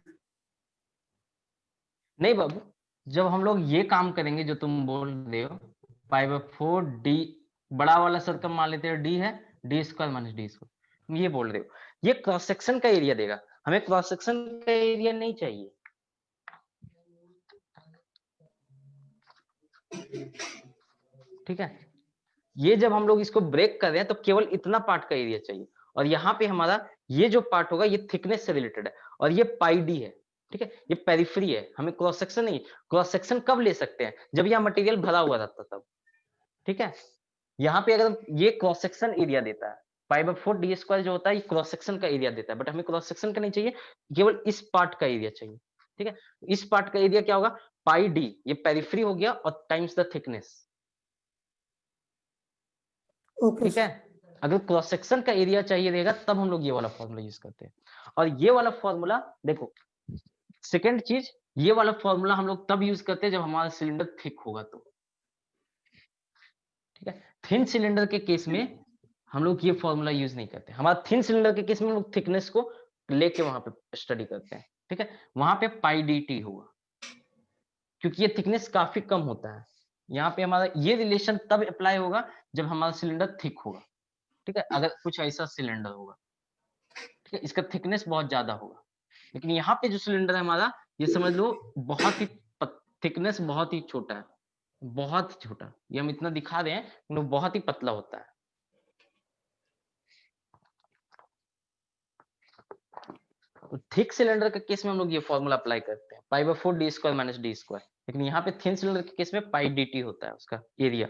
नहीं बाबू, जब हम लोग ये काम करेंगे जो तुम बोल रहे हो, पाई बाय 4 डी, बड़ा वाला सर्कल मान लेते हैं डी है, D square minus D square, तुम ये बोल रहे हो, ये क्रॉस सेक्शन का एरिया देगा, हमें क्रॉस सेक्शन का एरिया नहीं चाहिए, ठीक है। ये जब हम लोग इसको ब्रेक कर रहे हैं तो केवल इतना पार्ट का एरिया चाहिए, और यहाँ पे हमारा ये जो पार्ट होगा ये थिकनेस से रिलेटेड है, और ये पाई डी है, ठीक है, ये पेरिफेरी है, हमें क्रॉस सेक्शन नहीं, क्रॉस सेक्शन कब ले सकते हैं, जब यहाँ मटेरियल भरा हुआ रहता तब, ठीक है। यहाँ पे अगर ये क्रॉस सेक्शन एरिया देता है, पाई बाय 4 डी स्क्वायर जो होता है ये क्रॉस सेक्शन का एरिया देता है, बट हमें क्रॉस सेक्शन का नहीं चाहिए, केवल इस पार्ट का एरिया चाहिए, ठीक है। इस पार्ट का एरिया क्या होगा, पाई डी, ये पेरिफेरी हो गया, और टाइम्स द थिकनेस, ओके ठीक है। अगर क्रॉस सेक्शन का एरिया चाहिए रहेगा तब हम लोग ये वाला फॉर्मूला यूज करते हैं, और ये वाला फॉर्मूला देखो, सेकंड चीज, ये वाला फॉर्मूला हम लोग तब यूज करते हैं जब हमारा सिलेंडर थिक होगा तो, ठीक है। थिन सिलेंडर के केस में हम लोग ये फॉर्मूला यूज नहीं करते, हमारा थिन सिलेंडर के केस में हम लोग थिकनेस को लेके वहां पे स्टडी करते हैं, ठीक है। वहां पे पाई डी टी होगा, क्योंकि ये थिकनेस काफी कम होता है, यहाँ पे हमारा ये रिलेशन तब अप्लाई होगा जब हमारा सिलेंडर थिक होगा, ठीक है, अगर कुछ ऐसा सिलेंडर होगा, ठीक है, इसका थिकनेस बहुत ज्यादा होगा, लेकिन यहाँ पे जो सिलेंडर है हमारा, ये समझ लो बहुत ही थिकनेस बहुत ही छोटा है, बहुत छोटा, ये हम इतना दिखा रहे हैं, लेकिन बहुत ही पतला होता है। तो थिक सिलेंडर के केस में हम लोग ये फॉर्मूला अप्लाई करते हैं, पाई by 4 D square minus D square, लेकिन यहाँ पे थिन सिलेंडर के केस में पाई डी टी होता है उसका एरिया।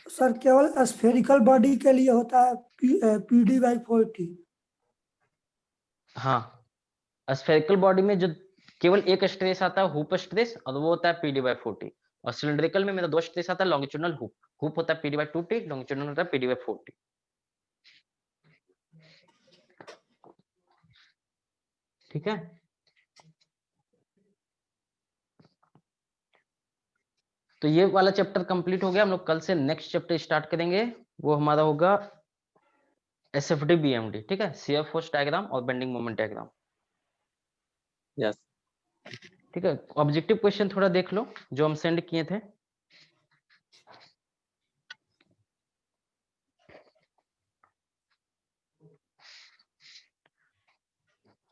सर केवल स्फेरिकल बॉडी के लिए होता है PD बाई 40। हाँ, स्फेरिकल बॉडी में जो केवल एक स्ट्रेस आता है हुप स्ट्रेस, और वो होता है PD बाय 40, और सिलिंड्रिकल में मेरा दो स्ट्रेस आता है लॉन्गिट्यूडनल हुप, हुप होता है PD बाय 2T, लॉन्गिट्यूडनल होता है PD बाय 40, ठीक है। तो ये वाला चैप्टर कंप्लीट हो गया, हम लोग कल से नेक्स्ट चैप्टर स्टार्ट करेंगे, वो हमारा होगा SFD BMD, ठीक है, शियर फोर्स डायग्राम और बेंडिंग मोमेंट डायग्राम, यस। ठीक है। ऑब्जेक्टिव क्वेश्चन थोड़ा देख लो जो हम सेंड किए थे,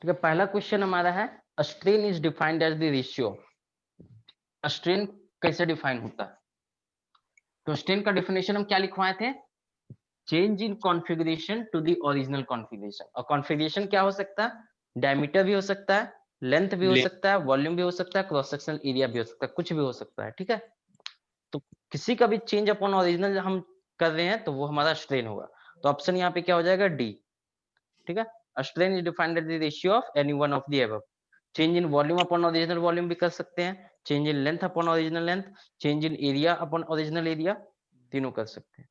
ठीक है। पहला क्वेश्चन हमारा है, strain is defined as the ratio, strain कैसे डिफाइन होता है, तो स्ट्रेन का डेफिनेशन हम क्या लिखवाए थे, change in configuration to the original configuration, और कॉन्फ़िगरेशन क्या हो सकता है, डायमीटर भी हो सकता है, लेंथ भी हो ले- सकता है, वॉल्यूम भी हो सकता है, क्रॉस सेक्शनल एरिया भी हो सकता है, कुछ भी हो सकता है, ठीक है। तो किसी का भी चेंज अपॉन ओरिजिनल हम कर रहे हैं तो वो हमारा स्ट्रेन होगा। तो ऑप्शन यहाँ पे क्या हो जाएगा, डी, ठीक है। Strain is defined as the ratio of any one of the above. Change in volume upon original volume भी कर सकते हैं, change in length upon original length, change in area upon original area, तीनों कर सकते हैं,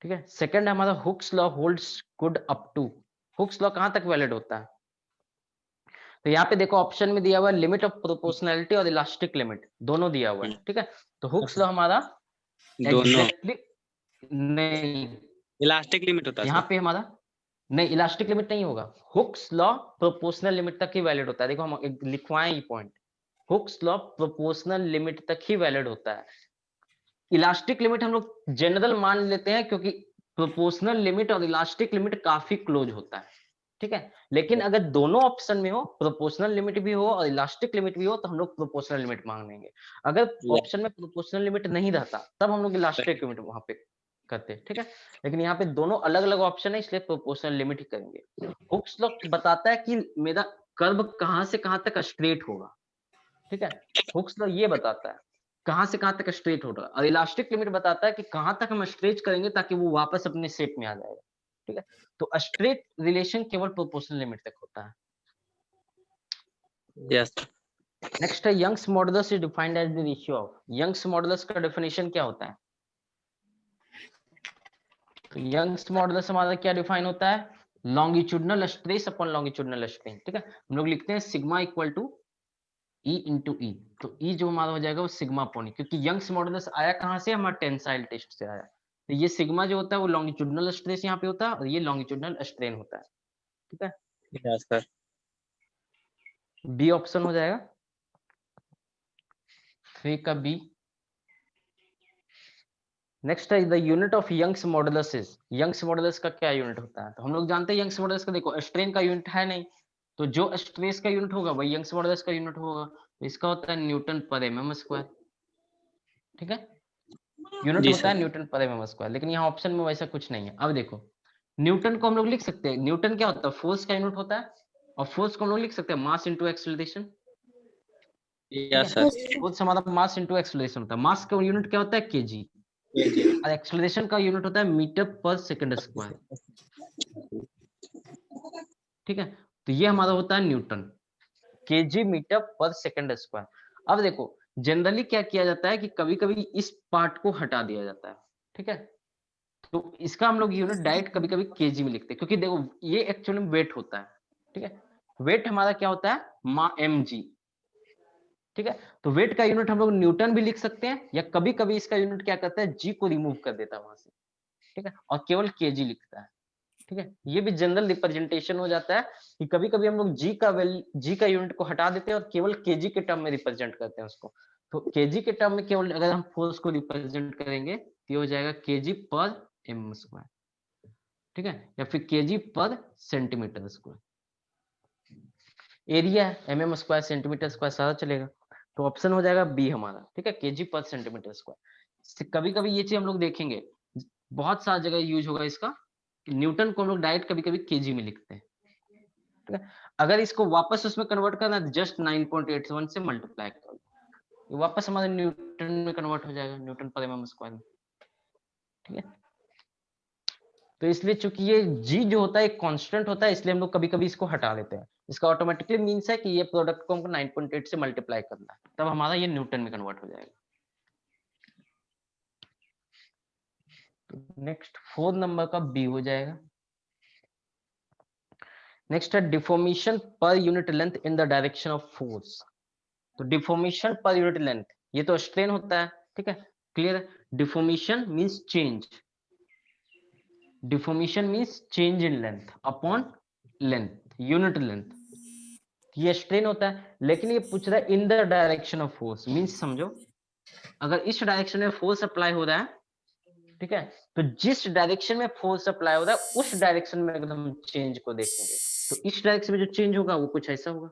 ठीक है। सेकंड है हमारा Hooke's law holds good up to. Hooke's law कहां तक वैलिड होता है? तो यहाँ पे देखो ऑप्शन में दिया हुआ है लिमिट ऑफ प्रोपोर्शनैलिटी और इलास्टिक लिमिट, दोनों दिया हुआ है, ठीक है। तो हुक्स लॉ हमारा दोनों एग्जैक्टली नहीं, इलास्टिक लिमिट होता है यहाँ सर। पे हमारा नहीं, इलास्टिक लिमिट नहीं होगा। हुक्स लॉ प्रोपोर्शनल लिमिट तक ही वैलिड होता है। देखो हम लिखवाएं ये point, Hooke's law proportional limit तक ही वैलिड होता है। इलास्टिक लिमिट हम लोग जनरल मान लेते हैं क्योंकि प्रोपोर्शनल लिमिट और इलास्टिक लिमिट काफी क्लोज होता है, ठीक है। लेकिन अगर दोनों ऑप्शन में हो, प्रोपोर्शनल लिमिट भी हो और इलास्टिक लिमिट भी हो, तो हम लोग प्रोपोर्शनल लिमिट मांगेंगे। अगर ऑप्शन में प्रोपोर्शनल लिमिट नहीं रहता तब हम लोग इलास्टिक लिमिट वहां पे करते हैं, ठीक है। लेकिन यहाँ पे दोनों अलग अलग ऑप्शन है, इसलिए प्रोपोर्शनल लिमिट ही करेंगे। हुक्स लॉ बताता है कि मेरा कर्व कहां से कहां तक स्ट्रेट होगा, ठीक है। हुक्स लॉ ये बताता है कहां से कहां तक स्ट्रेट होगा, और इलास्टिक लिमिट बताता है कि कहां तक हम स्ट्रेच करेंगे ताकि वो वापस अपने शेप में आ जाएगा, ठीक है। तो स्ट्रेट रिलेशन केवल प्रोपोर्शनल लिमिट तक होता है। यस। नेक्स्ट है Young's modulus is defined as the ratio of. Young's modulus का डेफिनेशन क्या होता है? तो यंग्स मॉडुलस हमारा क्या डिफाइन होता है? Longitudinal stress upon longitudinal strain, ठीक है। हम लोग लिखते हैं sigma equal to E into e. तो ई जो हमारा हो जाएगा वो सिग्मा अपॉन ई, क्योंकि यंग्स मॉडुलस आया कहां से? हमारा टेंसाइल टेस्ट से आया। तो ये सिग्मा जो होता है वो लॉन्गिट्यूडनल स्ट्रेस यहाँ पे होता है और ये लॉन्गिट्यूडनल स्ट्रेन होता है, ठीक है। Yes sir. बी ऑप्शन हो जाएगा, 3 का बी। नेक्स्ट है the unit of Young's modulus is. Young's modulus का क्या यूनिट होता है? तो हम लोग जानते हैं यंग्स मॉडुलस का, देखो स्ट्रेन का यूनिट है नहीं, तो जो स्ट्रेस का यूनिट होगा वही यंग्स मॉडुलस का यूनिट होगा। तो इसका होता है न्यूटन पर एमएम स्क्वायर, ठीक है। यूनिट जी होता है सर। न्यूटन पर एमएम स्क्वायर, लेकिन यहाँ ऑप्शन में वैसा कुछ नहीं है। अब देखो न्यूटन को हम लोग लिख सकते हैं, न्यूटन क्या होता है? फोर्स का यूनिट होता है, और फोर्स को हम लोग लिख सकते हैं मास इंटू एक्सेलरेशन, ठीक यस है। सर। फोर्स हमारा मास इंटू एक्सेलरेशन होता है। मास का यूनिट क्या होता है? केजी, और एक्सेलरेशन का यूनिट होता है मीटर पर सेकंड स्क्वायर, ठीक है। तो ये हमारा होता है न्यूटन, केजी मीटर पर सेकंड स्क्वायर। अब देखो जनरली क्या किया जाता है कि कभी कभी इस पार्ट को हटा दिया जाता है, ठीक है। तो इसका हम लोग यूनिट डायरेक्ट कभी कभी केजी में लिखते हैं, क्योंकि देखो ये एक्चुअली वेट होता है, ठीक है। वेट हमारा क्या होता है? mg, ठीक है। तो वेट का यूनिट हम लोग न्यूटन भी लिख सकते हैं, या कभी कभी इसका यूनिट क्या करता है? जी को रिमूव कर देता है वहां से, ठीक है, और केवल केजी लिखता है, ठीक है। ये भी जनरल रिप्रेजेंटेशन हो जाता है कि कभी कभी हम लोग जी का यूनिट को हटा देते हैं और केवल केजी के टर्म में रिप्रेजेंट करते हैं उसको। तो केजी के टर्म में केवल अगर हम फोर्स को रिप्रेजेंट करेंगे तो ये हो जाएगा केजी पर एम स्क्वायर, ठीक है, या फिर केजी पर centimetre square. Area MM square centimetre square सारा चलेगा, तो ऑप्शन हो जाएगा बी हमारा, ठीक है, केजी पर सेंटीमीटर स्क्वायर। कभी कभी ये चीज हम लोग देखेंगे, बहुत सारी जगह यूज होगा इसका, न्यूटन को हम लोग डायरेक्ट कभी कभी केजी में लिखते हैं, ठीक है। अगर इसको वापस उसमें कन्वर्ट करना है जस्ट 9.81 से मल्टीप्लाई कर दो, वापस हमारे न्यूटन में कन्वर्ट हो जाएगा, न्यूटन पर एमएम स्क्वायर में, ठीक है। तो इसलिए चूंकि ये जी जो होता है एक कांस्टेंट होता है, इसलिए हम लोग कभी कभी इसको हटा देते हैं। इसका ऑटोमेटिकली मीन्स है कि ये प्रोडक्ट को हमको 9.8 से मल्टीप्लाई करना है, तब हमारा ये न्यूटन में कन्वर्ट हो जाएगा। तो नेक्स्ट 4 नंबर का बी हो जाएगा। नेक्स्ट है deformation per unit length in the direction of force. तो डिफॉर्मेशन पर यूनिट लेंथ, ये तो स्ट्रेन होता है, ठीक है, clear. Deformation means change, deformation means change in length upon length, unit length, ये स्ट्रेन होता है। लेकिन ये पूछ रहा है in the direction of force, means समझो अगर इस डायरेक्शन में फोर्स अप्लाई हो रहा है, ठीक है, तो जिस डायरेक्शन में फोर्स अप्लाई हो रहा है उस डायरेक्शन में अगर हम चेंज को देखेंगे तो इस डायरेक्शन में जो चेंज होगा वो कुछ ऐसा होगा।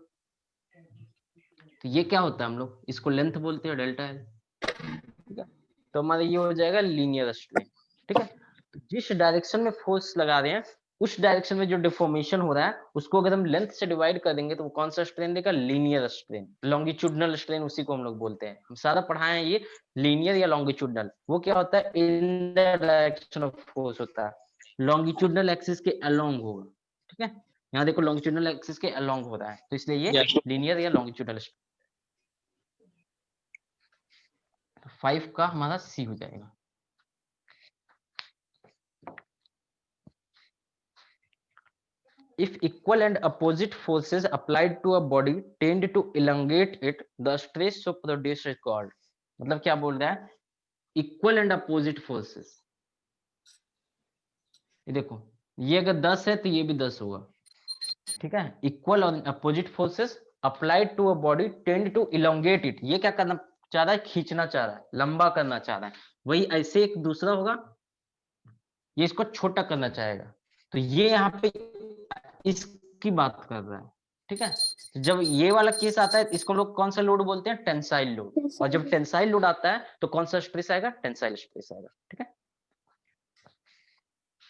तो ये क्या होता है? हम लोग इसको लेंथ बोलते हैं, डेल्टा एल, ठीक है। तो हमारा ये हो जाएगा लीनियर स्ट्रेन, ठीक है। तो जिस डायरेक्शन में फोर्स लगा रहे हैं उस डायरेक्शन में जो डिफॉर्मेशन हो रहा है उसको अगर हम लेंथ से डिवाइड कर देंगे तो वो कौन सा स्ट्रेन देगा, लीनियर स्ट्रेन, लॉन्गिट्यूडनल स्ट्रेन उसी को हम लोग बोलते हैं। हम सारा पढ़ाए हैं ये लीनियर या लॉन्गिट्यूडनल। वो क्या होता है, in the direction of force होता है, लॉन्गिट्यूडनल एक्सिस के अलोंग होगा। ठीक है, यहाँ देखो लॉन्गिट्यूडनल एक्सिस के अलोंग हो रहा है, तो इसलिए ये लीनियर या लॉन्गिट्यूडनल। 5 का हमारा सी हो जाएगा। If equal and opposite forces applied to a body tend to elongate it, the stress so produced is called। मतलब क्या बोल रहा है, इक्वल एंड अपोजिट फोर्सेस। ये देखो, ये अगर 10 है तो ये भी 10 होगा। ठीक है, इक्वल और opposite forces applied to a body tend to elongate it. ये क्या करना चाह रहा है, खींचना चाह रहा है, लंबा करना चाह रहा है। वही ऐसे एक दूसरा होगा, ये इसको छोटा करना चाहेगा। तो ये यहाँ पे इसकी बात कर रहा है। ठीक है, जब ये वाला केस आता है इसको लोग कौन सा लोड बोलते हैं, टेंसाइल लोड। और जब टेंसाइल लोड आता है तो कौन सा स्ट्रेस आएगा, टेंसाइल स्ट्रेस आएगा। ठीक है,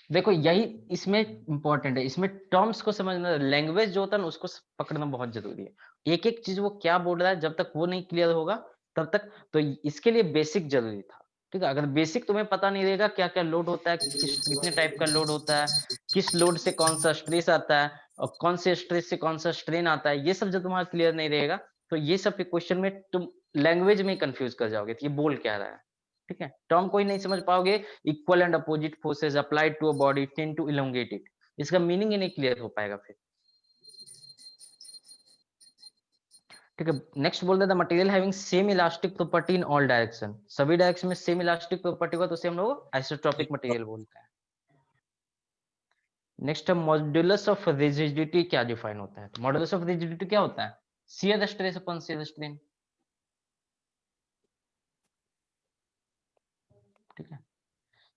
देखो यही इसमें इंपॉर्टेंट है, इसमें टर्म्स को समझना, लैंग्वेज जो होता है ना उसको पकड़ना बहुत जरूरी है। एक एक चीज वो क्या बोल रहा है जब तक वो नहीं क्लियर होगा तब तक, तो इसके लिए बेसिक जरूरी था। ठीक है, अगर बेसिक तुम्हें पता नहीं रहेगा क्या क्या लोड होता है, कितने टाइप का लोड होता है, किस लोड से कौन सा स्ट्रेस आता है और कौन से स्ट्रेस से कौन सा स्ट्रेन आता है, ये सब जब तुम्हारा क्लियर नहीं रहेगा तो ये सब के क्वेश्चन में तुम लैंग्वेज में कंफ्यूज कर जाओगे कि ये बोल क्या रहा है। ठीक है, टर्म कोई नहीं समझ पाओगे, equal and opposite forces applied to a body tend to elongate it, इसका मीनिंग ही नहीं क्लियर हो पाएगा फिर। ठीक है, नेक्स्ट बोल रहे the material having same elastic property in all direction. सभी डायरेक्शन में सेम इलास्टिक प्रॉपर्टी होगा तो उसे हम लोग आइसोट्रोपिक मटेरियल बोलते हैं। नेक्स्ट है मॉड्यूलस ऑफ रिजिडिटी, क्या डिफाइन होता है। मॉड्यूलस ऑफ रिजिडिटी क्या होता है, shear stress upon shear strain. ठीक है,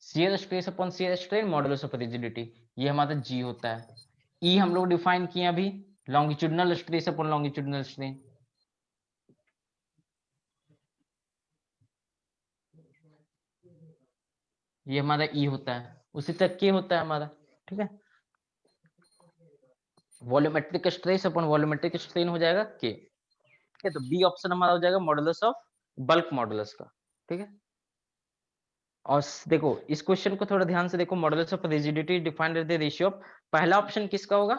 shear stress upon shear strain, modulus of rigidity, ये हमारा जी होता है। ई हम लोग डिफाइन किए अभी, longitudinal stress upon longitudinal strain. ये हमारा ई होता है, उसी तक के होता है हमारा। ठीक है, volumetric stress upon volumetric strain हो जाएगा के। ठीक है, तो बी ऑप्शन हमारा हो जाएगा मॉडुलस ऑफ बल्क मॉडुलस का। ठीक है, और देखो इस क्वेश्चन को थोड़ा ध्यान से देखो, modulus of rigidity defined as the ratio of, पहला ऑप्शन किसका होगा,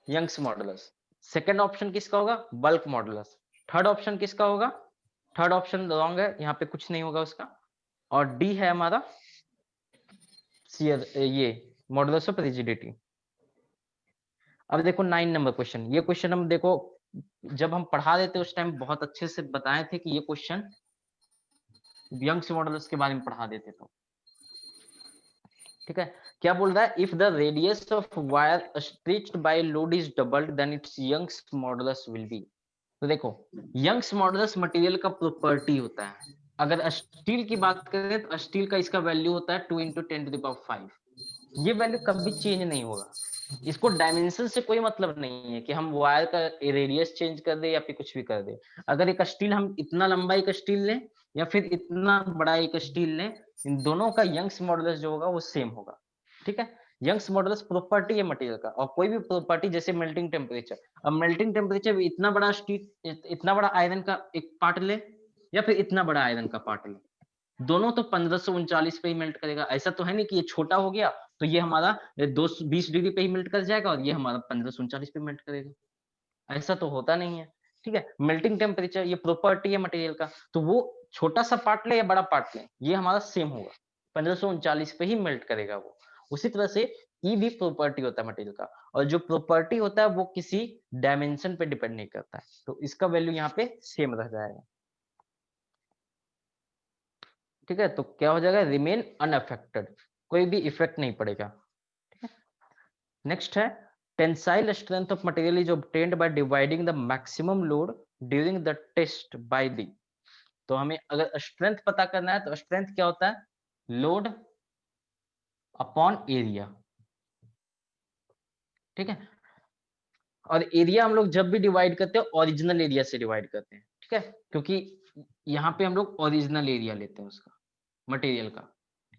यंग्स मॉडुलस। सेकंड ऑप्शन किसका होगा, बल्क मॉडुलस। थर्ड ऑप्शन किसका होगा, थर्ड ऑप्शन रॉन्ग है, यहाँ पे कुछ नहीं होगा उसका। और डी है हमारा ये मॉडुलस ऑफ रिजिडिटी। अब देखो 9 नंबर क्वेश्चन, ये क्वेश्चन हम देखो जब हम पढ़ा देते उस टाइम बहुत अच्छे से बताए थे कि ये क्वेश्चन यंग्स मॉडुलस के बारे में पढ़ा देते तो। ठीक है, क्या बोल रहा है, if the radius of wire stretched by load is doubled then its Young's modulus will be. तो देखो यंग्स मॉडुलस मटेरियल का प्रॉपर्टी होता है। अगर स्टील की बात करें तो स्टील का इसका वैल्यू होता है 2 × 10⁵। ये वैल्यू कभी चेंज नहीं होगा। इसको डायमेंशन से कोई मतलब नहीं है कि हम वायर का रेडियस चेंज कर दे या फिर कुछ भी कर दे। अगर एक स्टील हम इतना लंबा एक स्टील लें या फिर इतना बड़ा एक स्टील लें, इन दोनों का यंग्स मॉडुलस जो होगा वो सेम होगा। ठीक है, यंग्स मॉडुलस प्रॉपर्टी है मटेरियल का। और कोई भी प्रॉपर्टी जैसे मेल्टिंग टेम्परेचर, अब मेल्टिंग टेम्परेचर इतना बड़ा स्टील, इतना बड़ा आयरन का एक पार्ट ले या फिर इतना बड़ा आयरन का पार्ट ले, दोनों तो 1539 पे ही मेल्ट करेगा। ऐसा तो है नहीं कि ये छोटा हो गया तो ये हमारा 220 डिग्री पे ही मेल्ट कर जाएगा और ये हमारा 1539 पे मेल्ट करेगा, ऐसा तो होता नहीं है। ठीक है, मेल्टिंग टेम्परेचर ये प्रॉपर्टी है मटेरियल का, तो वो छोटा सा पार्ट ले या बड़ा पार्ट ले ये हमारा सेम होगा, 1539 पे ही मेल्ट करेगा वो। उसी तरह से ई भी प्रॉपर्टी होता है मटेरियल का, और जो प्रॉपर्टी होता है वो किसी डायमेंशन पे डिपेंड नहीं करता है, तो इसका वैल्यू यहाँ पे सेम रह जाएगा। ठीक है, तो क्या हो जाएगा, रिमेन अनअफेक्टेड, कोई भी इफेक्ट नहीं पड़ेगा। ठीक है, नेक्स्ट है tensile strength of material is obtained by dividing the maximum load during the test by the. तो हमें अगर स्ट्रेंथ पता करना है तो स्ट्रेंथ क्या होता है, लोड अपॉन एरिया। ठीक है, और एरिया हम लोग जब भी डिवाइड करते हैं ओरिजिनल एरिया से डिवाइड करते हैं। ठीक है, क्योंकि यहाँ पे हम लोग ओरिजिनल एरिया लेते हैं उसका, मटेरियल का।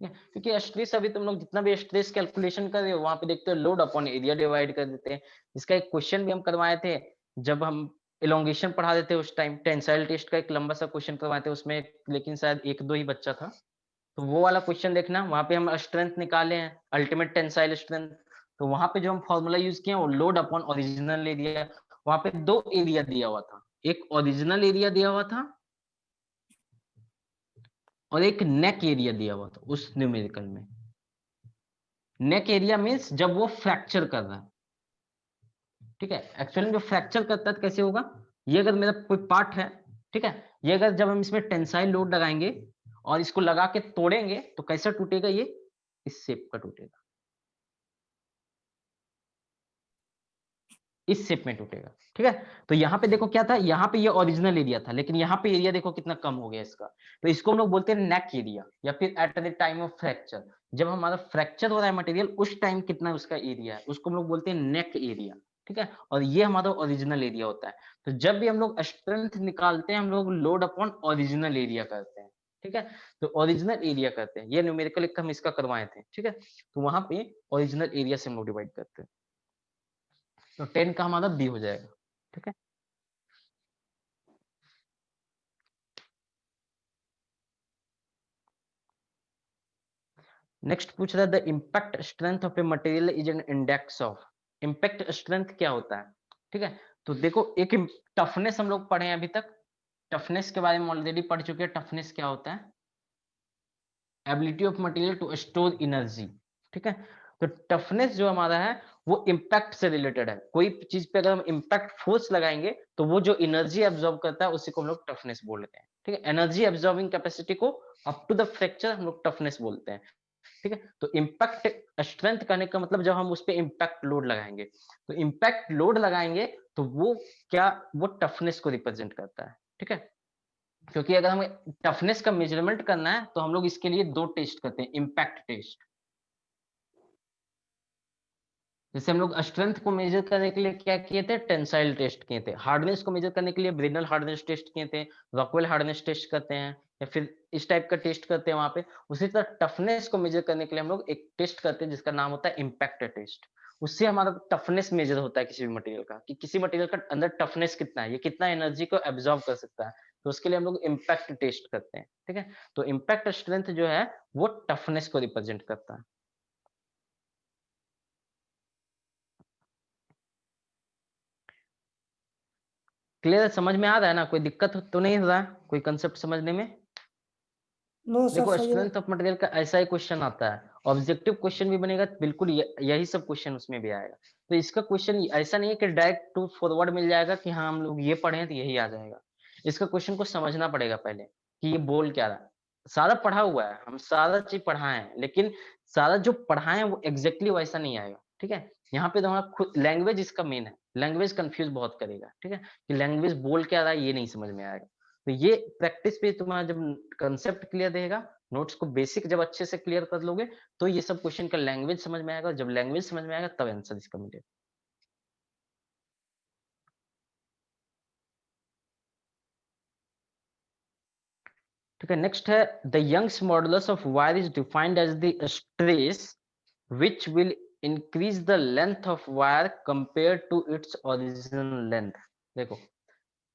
ठीक है, क्योंकि स्ट्रेस अभी तुम लोग जितना भी स्ट्रेस कैलकुलेशन कर रहे हो वहां पे देखते हो लोड अपॉन एरिया डिवाइड कर देते हैं। इसका एक क्वेश्चन भी हम करवाए थे जब हम इलोंगेशन पढ़ा देते उस टाइम, टेंसाइल टेस्ट का एक लंबा सा क्वेश्चन करवाए थे उसमें, लेकिन शायद एक दो ही बच्चा था, तो वो वाला क्वेश्चन देखना, वहां पे हम स्ट्रेंथ निकाले हैं, अल्टीमेट टेंसाइल स्ट्रेंथ। तो वहां पे जो हम फॉर्मूला यूज किए वो लोड अपॉन ओरिजिनल एरिया, वहां पे दो एरिया दिया हुआ था, एक ओरिजिनल एरिया दिया हुआ था और एक नेक एरिया दिया हुआ था उस न्यूमेरिकल में। नेक एरिया मींस जब वो फ्रैक्चर कर रहा है, ठीक है। एक्चुअली जो फ्रैक्चर करता है तो कैसे होगा, ये अगर मेरा कोई पार्ट है, ठीक है, ये अगर जब हम इसमें टेंसाइल लोड लगाएंगे और इसको लगा के तोड़ेंगे तो कैसा टूटेगा, ये इस शेप का टूटेगा, इस शेप में टूटेगा, ठीक है। तो यहाँ पे देखो क्या था, यहाँ पे ये ओरिजिनल एरिया था, लेकिन यहाँ पे एरिया देखो कितना कम हो गया इसका, तो इसको हम लोग बोलते हैं नेक एरिया, या फिर at the time of fracture, जब हमारा फ्रैक्चर हो रहा है मटेरियल उस टाइम कितना उसका एरिया है, उसको हम लोग बोलते हैं नेक एरिया, ठीक है। और ये हमारा ओरिजिनल एरिया होता है। तो जब भी हम लोग स्ट्रेंथ निकालते हैं हम लोग लोड अपॉन ओरिजिनल एरिया करते हैं, ठीक है। तो ओरिजिनल एरिया करते हैं, ये न्यूमेरिकल एक हम इसका करवाए थे, ठीक है। तो वहां पे ओरिजिनल एरिया से हम लोग डिवाइड करते हैं, तो 10 का हमारा बी हो जाएगा, ठीक है। नेक्स्ट पूछ रहा है the impact strength of a material is an index of, impact strength क्या होता है, ठीक है। तो देखो एक टफनेस हम लोग पढ़े हैं अभी तक, टफनेस के बारे में ऑलरेडी पढ़ चुके हैं। टफनेस क्या होता है, ability of material to store energy, ठीक है। तो टफनेस जो हमारा है वो इम्पैक्ट से रिलेटेड है, कोई चीज पे अगर हम इम्पैक्ट फोर्स लगाएंगे तो वो जो एनर्जी एब्जॉर्ब करता है उसी को हम लोग टफनेस बोलते हैं, ठीक है। एनर्जी एब्जॉर्बिंग कैपेसिटी को अप टू द फ्रैक्चर हम लोग टफनेस बोलते हैं, ठीक है। तो इम्पैक्ट स्ट्रेंथ करने का मतलब जब हम उस पर इम्पैक्ट लोड लगाएंगे, तो इम्पैक्ट लोड लगाएंगे तो वो क्या, वो टफनेस को रिप्रेजेंट करता है, ठीक है। क्योंकि अगर हमें टफनेस का मेजरमेंट करना है तो हम लोग इसके लिए दो टेस्ट करते हैं, इम्पैक्ट टेस्ट, जैसे हम लोग स्ट्रेंथ को मेजर करने के लिए क्या किए थे, टेंसाइल टेस्ट किए थे, हार्डनेस को मेजर करने के लिए ब्रिनल हार्डनेस टेस्ट किए थे, रॉकवेल हार्डनेस टेस्ट करते हैं, या फिर इस टाइप का टेस्ट करते हैं वहां पे। उसी तरह टफनेस को मेजर करने के लिए हम लोग एक टेस्ट करते हैं जिसका नाम होता है इम्पैक्ट टेस्ट। उससे हमारा टफनेस मेजर होता है किसी भी मटेरियल का, कि किसी मटेरियल का अंदर टफनेस कितना है, ये कितना एनर्जी को एब्जॉर्ब कर सकता है, तो उसके लिए हम लोग इम्पैक्ट टेस्ट करते हैं, ठीक है। तो इम्पैक्ट स्ट्रेंथ जो है वो टफनेस को रिप्रेजेंट करता है। क्लियर, समझ में आ रहा है ना, कोई दिक्कत तो नहीं हो रहा है, कोई कंसेप्ट समझने में। नो सर देखो सही है। स्ट्रेंथ ऑफ मटेरियल का ऐसा ही क्वेश्चन आता है, ऑब्जेक्टिव क्वेश्चन भी बनेगा, बिल्कुल यही सब क्वेश्चन उसमें भी आएगा। तो इसका क्वेश्चन ऐसा नहीं है कि डायरेक्ट टू फॉरवर्ड मिल जाएगा कि हाँ हम लोग ये पढ़े हैं तो यही आ जाएगा। इसका क्वेश्चन को समझना पड़ेगा पहले कि ये बोल क्या रहा है। सारा पढ़ा हुआ है, हम सारा चीज पढ़ाए हैं, लेकिन सारा जो पढ़ाए हैं वो एग्जैक्टली वैसा नहीं आएगा, ठीक है। यहाँ पे तुम्हारा खुद लैंग्वेज इसका मेन है, लैंग्वेज कंफ्यूज बहुत करेगा, ठीक है, कि लैंग्वेज बोल क्या रहा है ये नहीं समझ में आएगा। तो ये प्रैक्टिस पे तुम्हारा जब कंसेप्ट क्लियर रहेगा, नोट्स को बेसिक जब अच्छे से क्लियर कर लोगे तो ये सब क्वेश्चन का लैंग्वेज समझ में आएगा, जब लैंग्वेज समझ में आएगा तब आंसर इसका मिलेगा। ठीक है, नेक्स्ट है the Young's modulus of wire is defined as the stress which will increase the length of wire compare to its original length. देखो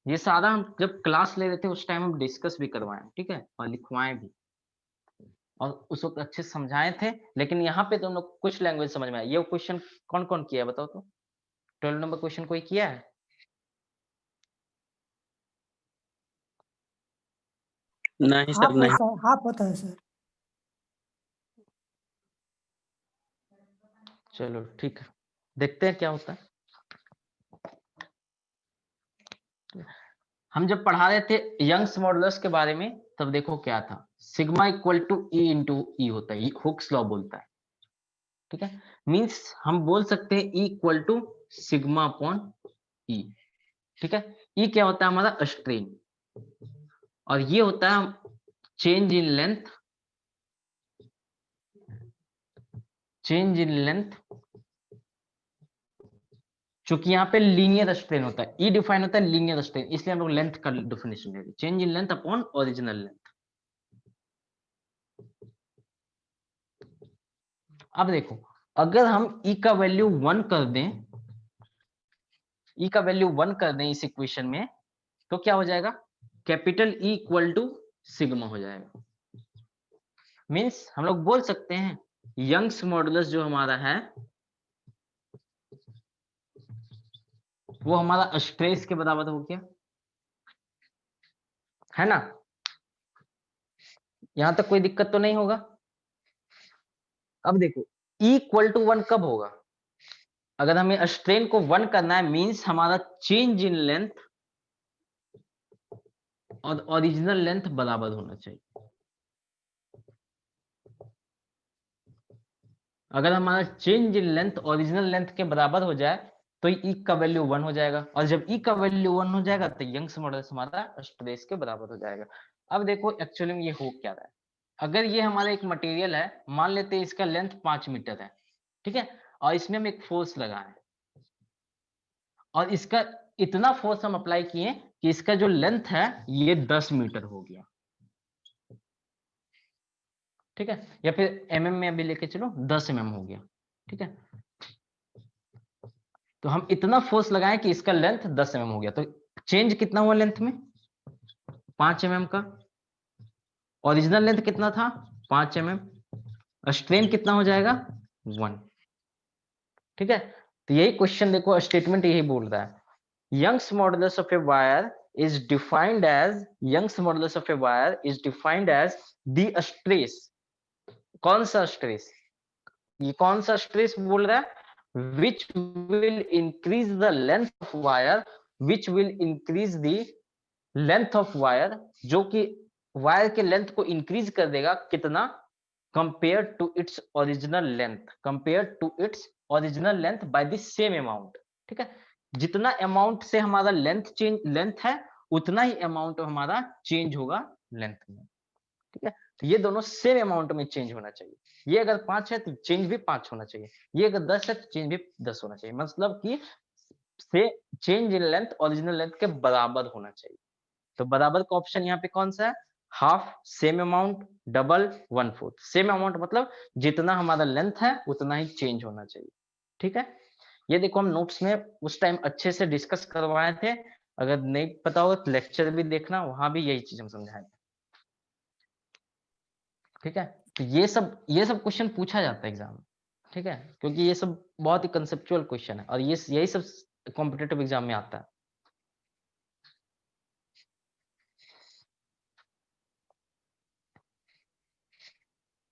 ये सारा हम जब क्लास ले रहे थे उस टाइम हम डिस्कस भी करवाए, ठीक है, और लिखवाए भी, और उस वक्त अच्छे से समझाए थे, लेकिन यहाँ पे तो हम लोग कुछ लैंग्वेज समझ में आया। ये क्वेश्चन कौन कौन किया है बताओ तो, 12 नंबर क्वेश्चन कोई किया है? नहीं सर हाफ है नहीं। सर, हाफ होता है सर। चलो ठीक है, देखते हैं क्या होता है। हम जब पढ़ा रहे थे यंग्स मॉडुलस के बारे में तब देखो क्या था, sigma equal to E into e होता है, हुक्स लॉ बोलता है, ठीक है। मींस हम बोल सकते हैं E equal to sigma upon e, ठीक है। ई क्या होता है हमारा स्ट्रेन, और ये होता है change in length, change in length, चूंकि यहाँ पे लीनियर स्ट्रेन होता है, ई डिफाइन होता है लीनियर स्ट्रेन, इसलिए हम लोग लेंथ का डेफिनेशन ले रहे हैं, change in length upon original length. अब देखो, अगर हम ई का वैल्यू 1 कर दें, ई का वैल्यू 1 कर दें इस इक्वेशन में, तो क्या हो जाएगा, capital E equal to sigma हो जाएगा। मीन्स हम लोग बोल सकते हैं यंग्स मॉडुलस जो हमारा है वो हमारा स्ट्रेस के बराबर हो गया, है ना। यहां तक कोई दिक्कत तो नहीं होगा। अब देखो E इक्वल टू 1 कब होगा, अगर हमें स्ट्रेन को 1 करना है, मींस हमारा चेंज इन लेंथ और ओरिजिनल लेंथ बराबर होना चाहिए। अगर हमारा change in length original length के बराबर हो जाए तो E का वैल्यू 1 हो जाएगा, और जब E का वैल्यू 1 हो जाएगा तो यंग्स मॉडुलस हमारा स्ट्रेस के बराबर हो जाएगा। अब देखो एक्चुअली में ये हो क्या रहा है, अगर ये हमारा एक मटेरियल है, मान लेते हैं इसका लेंथ 5 मीटर है, ठीक है, और इसमें हम एक फोर्स लगाए और इसका इतना फोर्स हम अप्लाई किए कि इसका जो लेंथ है ये 10 मीटर हो गया, ठीक है, या फिर mm में अभी लेके चलो 10 mm हो गया, ठीक है। तो हम इतना फोर्स लगाए कि इसका लेंथ 10 mm हो गया, तो चेंज कितना हुआ लेंथ में, 5 mm का। ओरिजिनल लेंथ कितना था, 5 mm। स्ट्रेन कितना हो जाएगा, 1, ठीक है। तो यही क्वेश्चन देखो, स्टेटमेंट यही बोल रहा है, Young's modulus of a wire is defined as Young's modulus of a wire is defined as the stress। कौन सा स्ट्रेस, ये कौन सा स्ट्रेस बोल रहा है, which will increase the length of wire, which will increase the length of wire, जो कि वायर के लेंथ को इंक्रीज कर देगा कितना, compare to its original length, compare to its original length by the same amount, ठीक है। जितना अमाउंट से हमारा लेंथ है उतना ही अमाउंट हमारा चेंज होगा लेंथ में, ठीक है। तो ये दोनों सेम अमाउंट में चेंज होना चाहिए, ये अगर 5 है तो चेंज भी 5 होना चाहिए, ये अगर 10 है तो चेंज भी 10 होना चाहिए, मतलब कि से change in length original length के बराबर होना चाहिए। तो बराबर का ऑप्शन यहाँ पे कौन सा है, half, same amount, double, 1/4। Same amount मतलब जितना हमारा लेंथ है उतना ही चेंज होना चाहिए, ठीक है। ये देखो हम नोट्स में उस टाइम अच्छे से डिस्कस करवाए थे, अगर नहीं पता होगा तो लेक्चर भी देखना, वहां भी यही चीज हम समझाए थे, ठीक है। तो ये सब क्वेश्चन पूछा जाता है एग्जाम में, ठीक है, क्योंकि ये सब बहुत ही कंसेप्चुअल क्वेश्चन है और ये यही सब कॉम्पिटिटिव एग्जाम में आता है।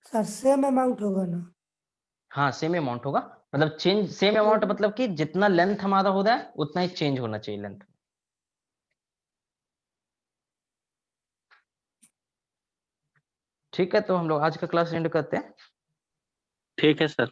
सर सेम अमाउंट होगा ना, हाँ सेम अमाउंट होगा, मतलब चेंज सेम अमाउंट मतलब कि जितना लेंथ हमारा हो रहा है उतना ही चेंज होना चाहिए लेंथ। ठीक है, तो हम लोग आज का क्लास एंड करते हैं। ठीक है सर।